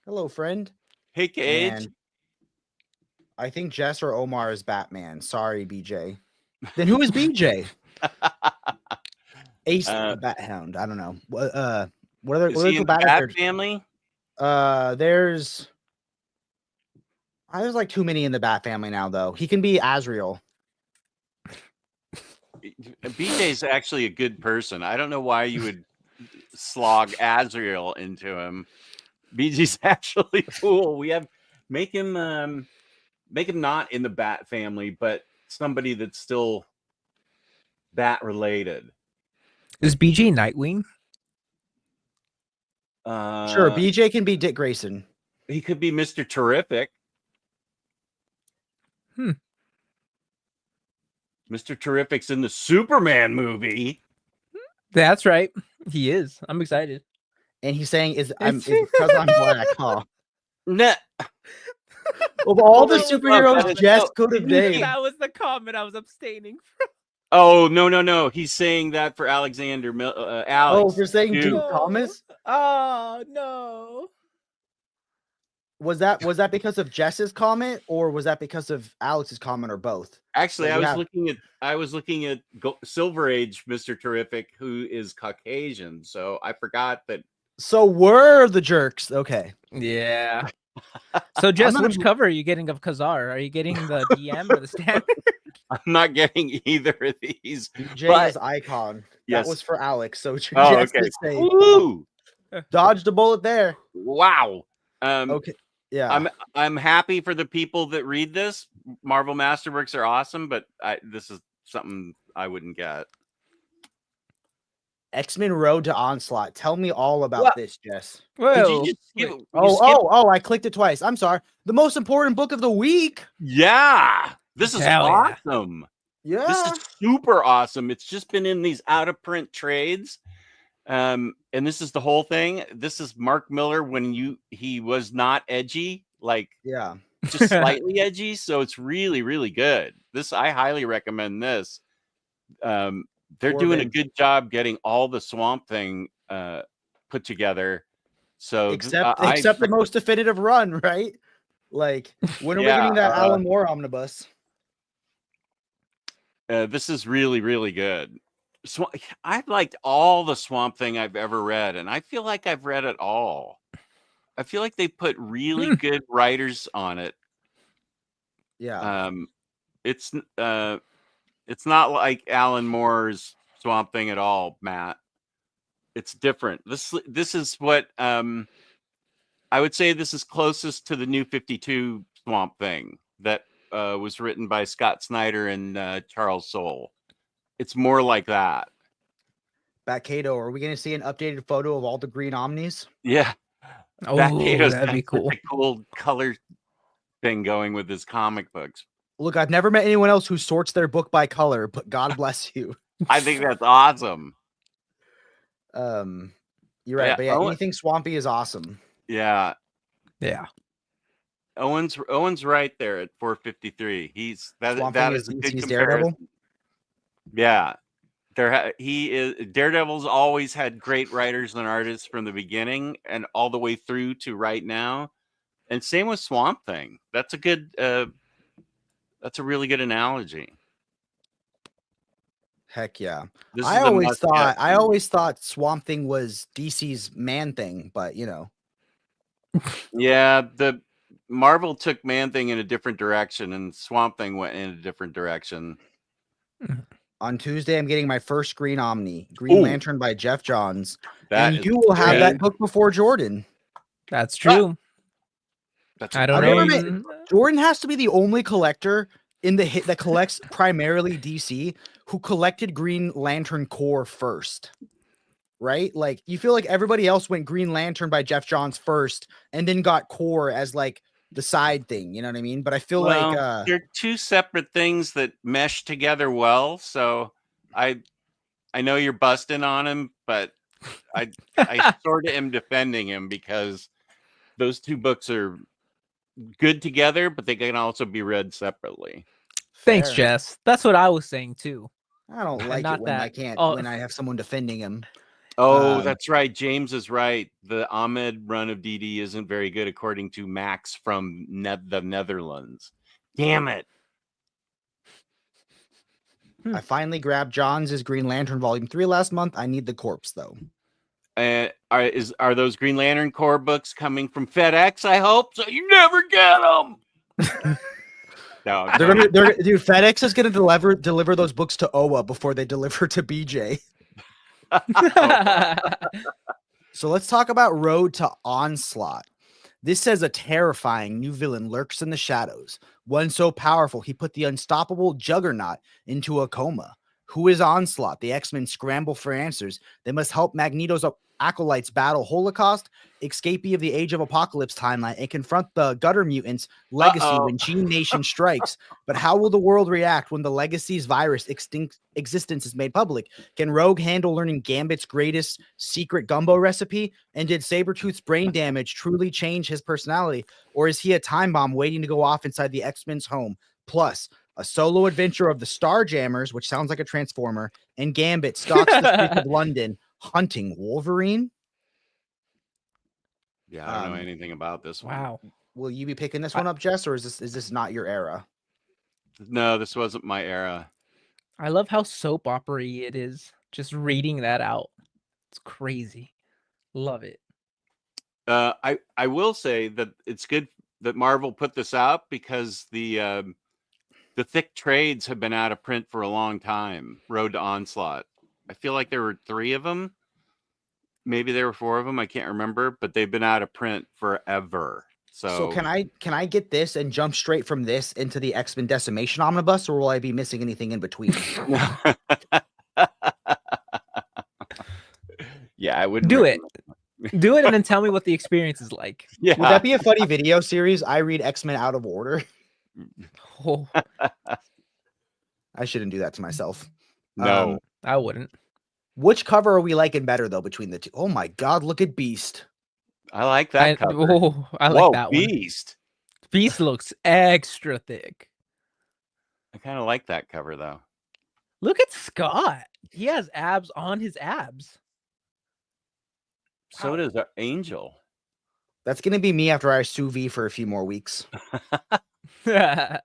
A: Hello, friend.
B: Hey, Cage.
A: And I think Jess or Omar is Batman. Sorry, BJ. Then who is BJ? Ace the Bat Hound. I don't know. What are the
B: Bat family?
A: There's like too many in the Bat family now, though. He can be Azrael.
B: BJ's actually a good person. I don't know why you would slog Azrael into him. BJ's actually cool. We have make him not in the Bat family, but somebody that's still Bat related.
C: Is BJ Nightwing?
A: Sure, BJ can be Dick Grayson.
B: He could be Mr. Terrific. Mr. Terrific's in the Superman movie.
C: That's right. He is. I'm excited.
A: And he's saying, it's because I'm black, huh?
B: Nah.
A: Of all the superheroes Jess could have named.
C: That was the comment I was abstaining from.
B: Oh, no. He's saying that for Alexander Alex.
A: Oh, for saying Duke Thomas?
C: Oh, no.
A: Was that because of Jess's comment, or was that because of Alex's comment, or both?
B: Actually, I was looking at Silver Age Mr. Terrific, who is Caucasian. So I forgot that.
A: So we're the jerks. Okay.
C: Yeah. So, Jess,
A: gonna
C: which cover are you getting of Khazar? Are you getting the DM or the standard?
B: I'm not getting either of these.
A: BJ
B: But
A: is icon.
B: yes.
A: That was for Alex. So
B: Oh,
A: Jess
B: okay.
A: is safe.
B: Woo!
A: Dodged a bullet there.
B: Wow.
A: Okay. Yeah.
B: I'm happy for the people that read this. Marvel Masterworks are awesome, but this is something I wouldn't get.
A: X-Men Road to Onslaught. Tell me all about
B: What?
A: this, Jess.
B: Did you
C: Whoa.
B: just skip?
C: Wait.
A: I clicked it twice. I'm sorry. The most important book of the week.
B: Yeah. This is
C: Hell yeah.
B: awesome.
A: Yeah.
B: This is super awesome. It's just been in these out of print trades. And this is the whole thing. This is Mark Miller when he was not edgy, like
A: Yeah.
B: just slightly edgy. So it's really, really good. I highly recommend this. They're doing a good job getting all the Swamp Thing put together. So
A: except the most definitive run, right? Like, when are we getting that Alan Moore omnibus?
B: This is really, really good. I've liked all the Swamp Thing I've ever read, and I feel like I've read it all. I feel like they put really good writers on it.
A: Yeah.
B: It's not like Alan Moore's Swamp Thing at all, Matt. It's different. This is what I would say. This is closest to the New 52 Swamp Thing that was written by Scott Snyder and Charles Soule. It's more like that.
A: Batcato, are we going to see an updated photo of all the green Omnis?
B: Yeah.
C: Oh, that'd be cool.
B: A cool color thing going with his comic books.
A: Look, I've never met anyone else who sorts their book by color, but God bless you.
B: I think that's awesome.
A: You're right, but yeah, anything swampy is awesome.
B: Yeah.
C: Yeah.
B: Owen's right there at 453. That is a good comparison.
A: Daredevil?
B: Yeah. Daredevil's always had great writers and artists from the beginning and all the way through to right now. And same with Swamp Thing. That's a really good analogy.
A: Heck yeah. I always thought Swamp Thing was DC's Man Thing, but you know.
B: Yeah, the Marvel took Man Thing in a different direction and Swamp Thing went in a different direction.
A: On Tuesday, I'm getting my first Green Omni, Green Lantern by Jeff Johns. And you will have that book before Jordan.
C: That's true. I don't know.
A: Jordan has to be the only collector in the hit that collects primarily DC who collected Green Lantern Corps first. Right? Like, you feel like everybody else went Green Lantern by Jeff Johns first and then got Corps as like the side thing, you know what I mean? But I feel like
B: they're two separate things that mesh together well. So I know you're busting on him, but I sort of am defending him because those two books are good together, but they can also be read separately.
C: Thanks, Jess. That's what I was saying too.
A: I don't like it when I can't when I have someone defending him.
B: Oh, that's right. James is right. The Ahmed run of DD isn't very good, according to Max from the Netherlands. Damn it.
A: I finally grabbed Johns' Green Lantern Volume 3 last month. I need the corpse, though.
B: Are those Green Lantern Corps books coming from FedEx, I hope? So you never get them. No,
A: dude, FedEx is going to deliver those books to Owa before they deliver to BJ. So let's talk about Road to Onslaught. This says a terrifying new villain lurks in the shadows. One so powerful he put the unstoppable Juggernaut into a coma. Who is Onslaught? The X-Men scramble for answers. They must help Magneto's acolytes battle Holocaust, escapee of the Age of Apocalypse timeline, and confront the Gutter Mutants' legacy when Gene Nation strikes. But how will the world react when the Legacy's virus existence is made public? Can Rogue handle learning Gambit's greatest secret gumbo recipe? And did Sabretooth's brain damage truly change his personality? Or is he a time bomb waiting to go off inside the X-Men's home? Plus, a solo adventure of the Starjammers, which sounds like a Transformer, and Gambit stalks the streets of London, hunting Wolverine.
B: Yeah, I don't know anything about this one.
C: Wow.
A: Will you be picking this one up, Jess, or is this not your era?
B: No, this wasn't my era.
C: I love how soap opera-y it is. Just reading that out. It's crazy. Love it.
B: I will say that it's good that Marvel put this out because the thick trades have been out of print for a long time. Road to Onslaught. I feel like there were 3 of them. Maybe there were 4 of them. I can't remember, but they've been out of print forever.
A: So can I get this and jump straight from this into the X-Men Decimation Omnibus, or will I be missing anything in between?
B: Yeah, I would
C: Do it. Do it and then tell me what the experience is like.
B: Yeah.
A: Would that be a funny video series? I read X-Men out of order.
C: Oh,
A: I shouldn't do that to myself.
B: No.
C: I wouldn't.
A: Which cover are we liking better though between the two? Oh my god, look at Beast.
B: I like that cover.
C: I like
B: Whoa,
C: that one.
B: Beast.
C: Beast looks extra thick.
B: I kind of like that cover though.
C: Look at Scott. He has abs on his abs.
B: So does Angel.
A: That's gonna be me after I sous vide for a few more weeks.
C: The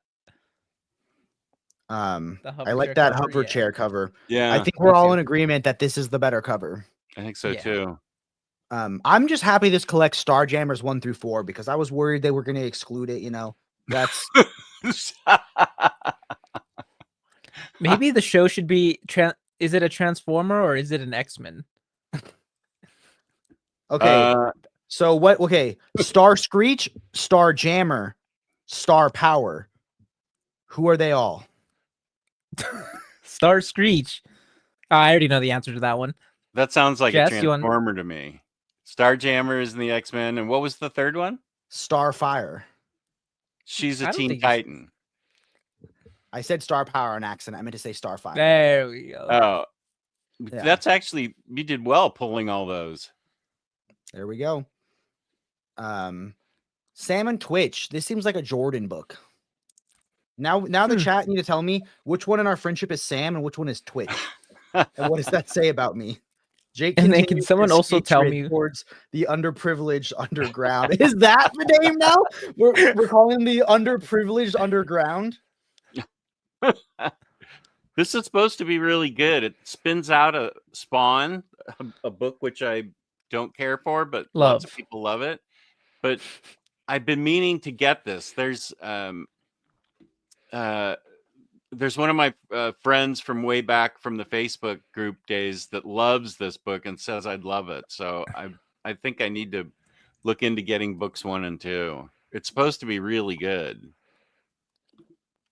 A: I like that hover chair cover.
B: Yeah.
A: I think we're all in agreement that this is the better cover.
B: I think so
C: Yeah.
B: too.
A: I'm just happy this collects Starjammers 1 through 4 because I was worried they were going to exclude it. You know, that's
C: Maybe the show should be. Is it a Transformer or is it an X-Men?
A: okay. So what? Okay, Star Screech, Star Jammer, Star Power. Who are they all?
C: Star Screech. I already know the answer to that one.
B: That sounds like
C: Jess,
B: a
C: you want-
B: Transformer to me. Starjammer is in the X-Men, and what was the third one?
A: Starfire.
B: She's
C: I
B: a
C: don't
B: Teen
C: think-
B: Titan.
A: I said Star Power on accident. I meant to say Starfire.
C: There we go.
B: Oh,
A: Yeah.
B: that's actually, you did well pulling all those.
A: There we go. Sam and Twitch. This seems like a Jordan book. Now the chat need to tell me which one in our friendship is Sam and which one is Twitch. And what does that say about me? Jake,
C: And then can
A: continues
C: someone
A: his
C: also tell
A: hatred
C: me-
A: towards the underprivileged underground? Is that the name now? We're calling the underprivileged underground.
B: This is supposed to be really good. It spins out a Spawn, a book which I don't care for, but lots of
C: Love.
B: people love it. But I've been meaning to get this. There's one of my friends from way back from the Facebook group days that loves this book and says I'd love it. So I think I need to look into getting books 1 and 2. It's supposed to be really good.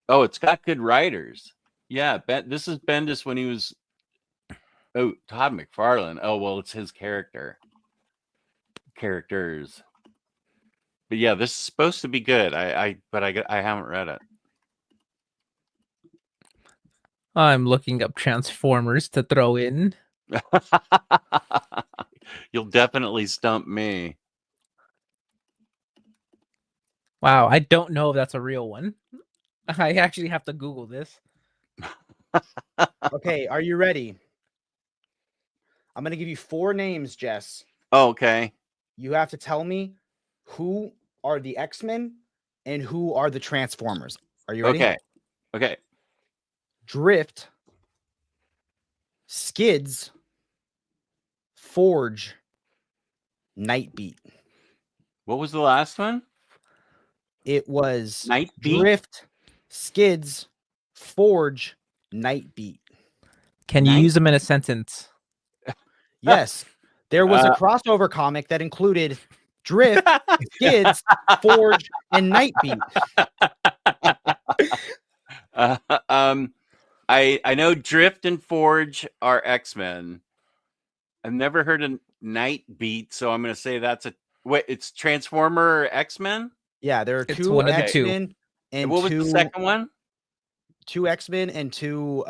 B: Oh, it's got good writers. Yeah, this is Bendis when he was. Oh, Todd McFarlane. Oh, well, it's his characters. But yeah, this is supposed to be good. I haven't read it.
C: I'm looking up Transformers to throw in.
B: You'll definitely stump me.
C: Wow, I don't know if that's a real one. I actually have to Google this.
A: Okay, are you ready? I'm gonna give you 4 names, Jess.
B: Oh, okay.
A: You have to tell me who are the X-Men and who are the Transformers. Are you ready?
B: Okay.
A: Drift, Skids, Forge, Nightbeat.
B: What was the last one?
A: It was
B: Nightbeat?
A: Drift, Skids, Forge, Nightbeat.
C: Can you use them in a sentence?
A: Yes, there was a crossover comic that included Drift, Skids, Forge, and Nightbeat.
B: I know Drift and Forge are X-Men. I've never heard of Nightbeat, so I'm going to say that's it's Transformer or X-Men?
A: Yeah, there are
C: It's
A: 2
C: one of the two.
A: X-Men and
B: what was the second one?
A: 2 X-Men and 2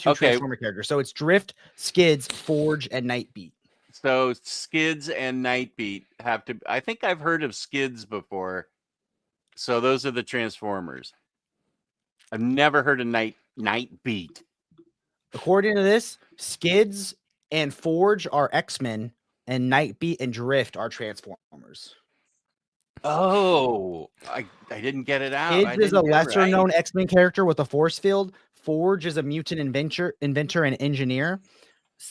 B: Okay.
A: Transformer characters. So it's Drift, Skids, Forge, and Nightbeat.
B: So Skids and Nightbeat have to. I think I've heard of Skids before. So those are the Transformers. I've never heard of Nightbeat.
A: According to this, Skids and Forge are X-Men, and Nightbeat and Drift are Transformers.
B: Oh, I didn't get it out.
A: Skids is a lesser-known X-Men character with a force field. Forge is a mutant inventor and engineer.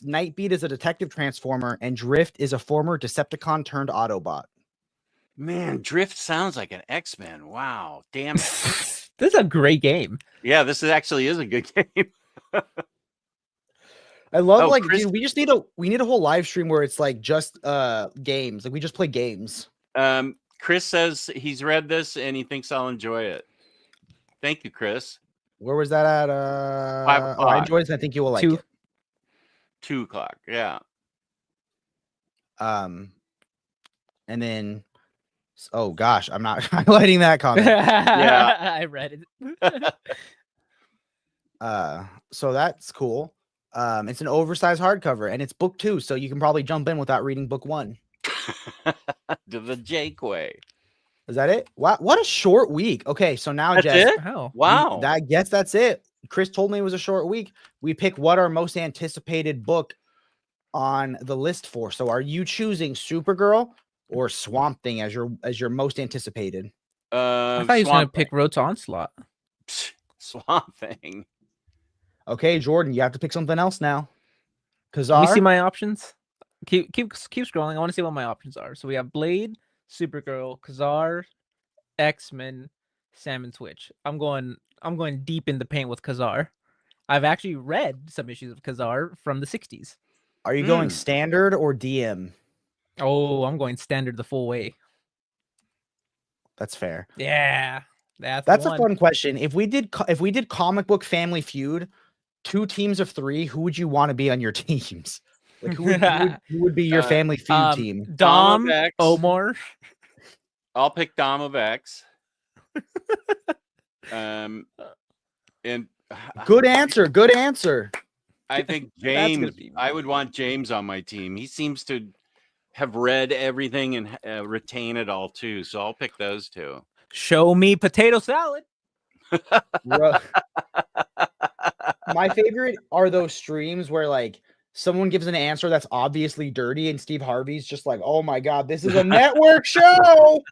A: Nightbeat is a detective transformer, and Drift is a former Decepticon turned Autobot.
B: Man, Drift sounds like an X-Men. Wow, damn it.
C: This is a great game.
B: Yeah, this actually is a good game.
A: I love
B: Oh,
A: like
B: Chris-
A: dude, we need a whole live stream where it's like just games. Like we just play games.
B: Chris says he's read this and he thinks I'll enjoy it. Thank you, Chris.
A: Where was that at?
B: 5
A: I
B: o'clock.
A: enjoyed it. I think you will like
C: 2.
A: it.
B: 2 o'clock. Yeah.
A: And then oh gosh, I'm not highlighting that comment.
C: I read it.
A: So that's cool. It's an oversized hardcover and it's book 2, so you can probably jump in without reading book 1.
B: To the Jake way.
A: Is that it? Wow, what a short week. Okay, so now
B: That's
A: Jess,
B: it?
C: Wow.
B: Wow.
A: I guess that's it. Chris told me it was a short week. We pick what our most anticipated book on the list for. So are you choosing Supergirl or Swamp Thing as your most anticipated?
C: I thought he was going to pick Road to Onslaught.
B: Swamp Thing.
A: Okay, Jordan, you have to pick something else now. Because
C: Let me see my options. Keep scrolling. I want to see what my options are. So we have Blade, Supergirl, Kazar, X-Men, Sam and Twitch. I'm going deep in the paint with Kazar. I've actually read some issues of Kazar from the 60s.
A: Are you going standard or DM?
C: Oh, I'm going standard the full way.
A: That's fair.
C: Yeah.
A: That's a fun question. If we did comic book Family Feud, 2 teams of 3, who would you want to be on your teams? Like who would be your Family Feud team?
C: Dom
B: of X.
C: Omar.
B: I'll pick Dom of X. And
A: Good answer.
B: I think
C: That's gonna
B: James.
C: be
B: I would want James on my team. He seems to have read everything and retain it all too. So I'll pick those 2.
C: Show me potato salad.
A: My favorite are those streams where like someone gives an answer that's obviously dirty and Steve Harvey's just like, oh my God, this is a network show.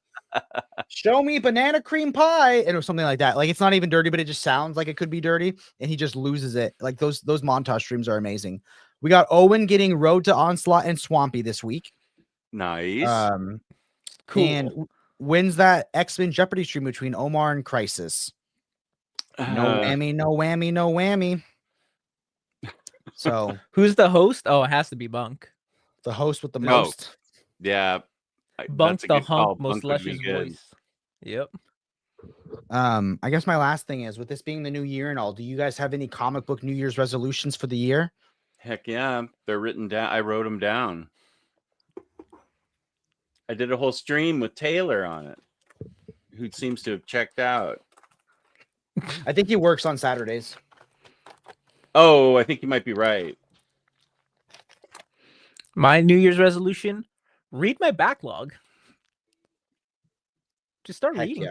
A: Show me banana cream pie. And or something like that. Like it's not even dirty, but it just sounds like it could be dirty. And he just loses it. Like those montage streams are amazing. We got Owen getting Road to Onslaught and Swampy this week.
B: Nice.
C: Cool.
A: And wins that X-Men Jeopardy stream between Omar and Crisis. No whammy, no whammy, no whammy. So
C: Who's the host? Oh, it has to be Bunk.
A: the host with the
B: No.
A: most.
B: Yeah.
C: Bunk
B: that's a
C: the
B: good call.
C: hunk, most
B: Bunk would be
C: luscious
B: good.
C: voice. Yep.
A: I guess my last thing is with this being the new year and all, do you guys have any comic book New Year's resolutions for the year?
B: Heck yeah. They're written down. I wrote them down. I did a whole stream with Taylor on it, who seems to have checked out.
A: I think he works on Saturdays.
B: Oh, I think you might be right.
C: My New Year's resolution: read my backlog. Just start
A: Heck
C: reading.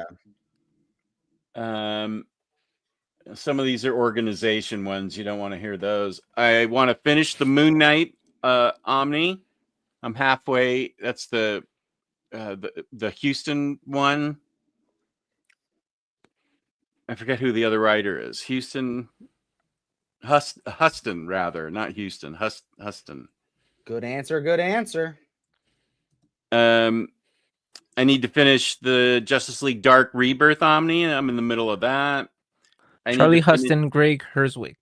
A: yeah.
B: Some of these are organization ones. You don't want to hear those. I want to finish the Moon Knight Omni. I'm halfway. That's the Houston one. I forget who the other writer is. Huston, rather, not Houston. Huston.
A: Good answer.
B: I need to finish the Justice League Dark Rebirth Omni, and I'm in the middle of that.
C: Charlie Huston, Greg Herswick.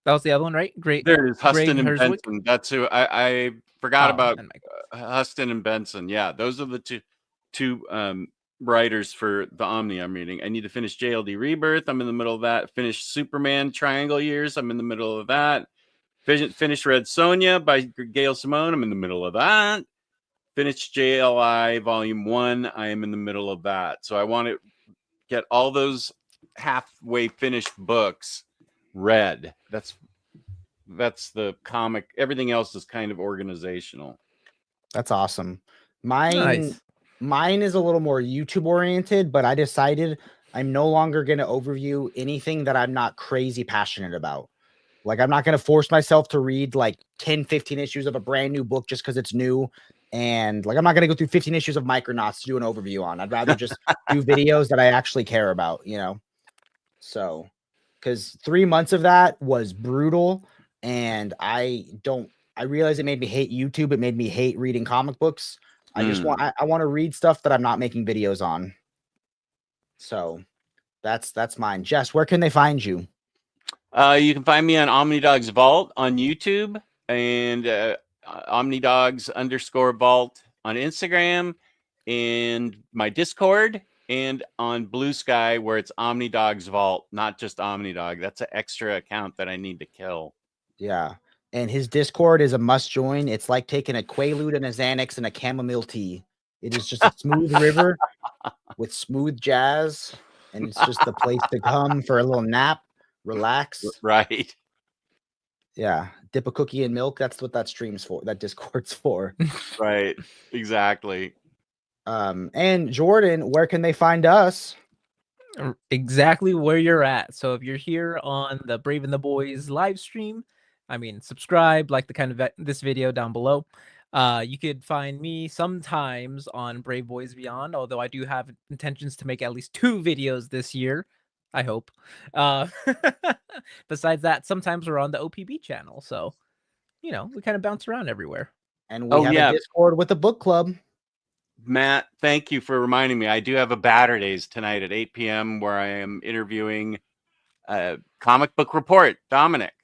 C: That was the other one, right? Great.
B: There it is, Huston
C: Greg
B: and
C: Herswick?
B: Benson. That's who I forgot about.
C: and Mike.
B: Huston and Benson. Yeah, those are the two writers for the Omni I'm reading. I need to finish JLD Rebirth. I'm in the middle of that. Finish Superman Triangle Years. I'm in the middle of that. Finish Red Sonja by Gail Simone. I'm in the middle of that. Finish JLI Volume 1. I am in the middle of that. So I want to get all those halfway finished books read. That's the comic. Everything else is kind of organizational.
A: That's awesome. Mine
C: Nice.
A: is a little more YouTube oriented, but I decided I'm no longer going to overview anything that I'm not crazy passionate about. Like I'm not going to force myself to read like 10, 15 issues of a brand new book just because it's new. And like, I'm not going to go through 15 issues of Micronauts to do an overview on. I'd rather just do videos that I actually care about, you know? So because 3 months of that was brutal, and I realized it made me hate YouTube. It made me hate reading comic books. I just want I want to read stuff that I'm not making videos on. So that's mine. Jess, where can they find you?
B: You can find me on OmniDogs Vault on YouTube and OmniDogs_Vault on Instagram, and my Discord, and on Blue Sky where it's OmniDogs Vault, not just OmniDog. That's an extra account that I need to kill.
A: Yeah. And his Discord is a must join. It's like taking a Quaalude and a Xanax and a chamomile tea. It is just a smooth river with smooth jazz, and it's just the place to come for a little nap, relax.
B: Right.
A: Yeah. Dip a cookie in milk. That's what that stream's for. That Discord's for.
B: Right. Exactly.
A: And Jordan, where can they find us?
C: Exactly where you're at. So if you're here on the Brave and the Boys live stream, I mean, subscribe, like the kind of this video down below. You could find me sometimes on Brave Boys Beyond, although I do have intentions to make at least 2 videos this year. I hope. Besides that, sometimes we're on the OPB channel, so you know we kind of bounce around everywhere.
A: And we have a Discord with a book club.
B: Matt, thank you for reminding me. I do have a Batter Days tonight at 8 p.m. where I am interviewing Comic Book Report, Dominic.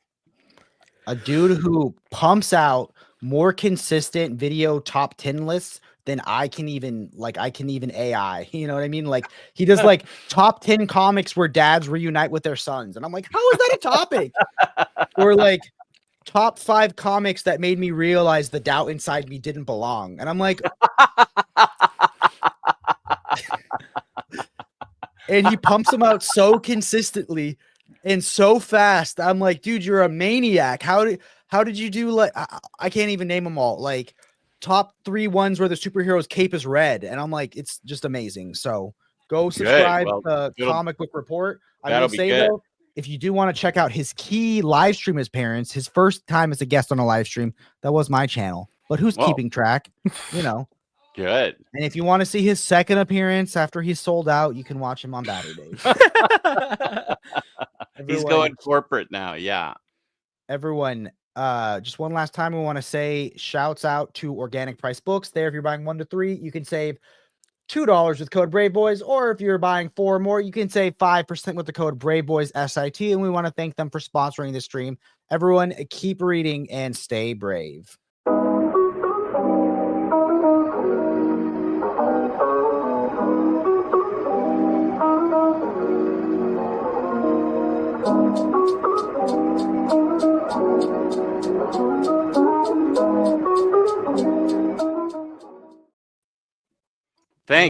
A: A dude who pumps out more consistent video top 10 lists than I can even AI. You know what I mean? Like he does like top 10 comics where dads reunite with their sons. And I'm like, how is that a topic? Or like top 5 comics that made me realize the doubt inside me didn't belong. And I'm like, and he pumps them out so consistently and so fast. I'm like, dude, you're a maniac. How did you do? Like, I can't even name them all. Like top 3 ones where the superhero's cape is red. And I'm like, it's just amazing. So go subscribe to Comic Book Report. I will say though, if you do want to check out his key live stream appearance, his first time as a guest on a live stream, that was my channel. But who's keeping track? You know.
B: Good.
A: And if you want to see his second appearance after he's sold out, you can watch him on Batter Days.
B: He's going corporate now. Yeah.
A: Everyone, just one last time, we want to say shouts out to Organic Price Books. There, if you're buying 1 to 3, you can save $2 with code Braveboys, or if you're buying 4 or more, you can save 5% with the code Braveboyssit. And we want to thank them for sponsoring this stream. Everyone, keep reading and stay brave.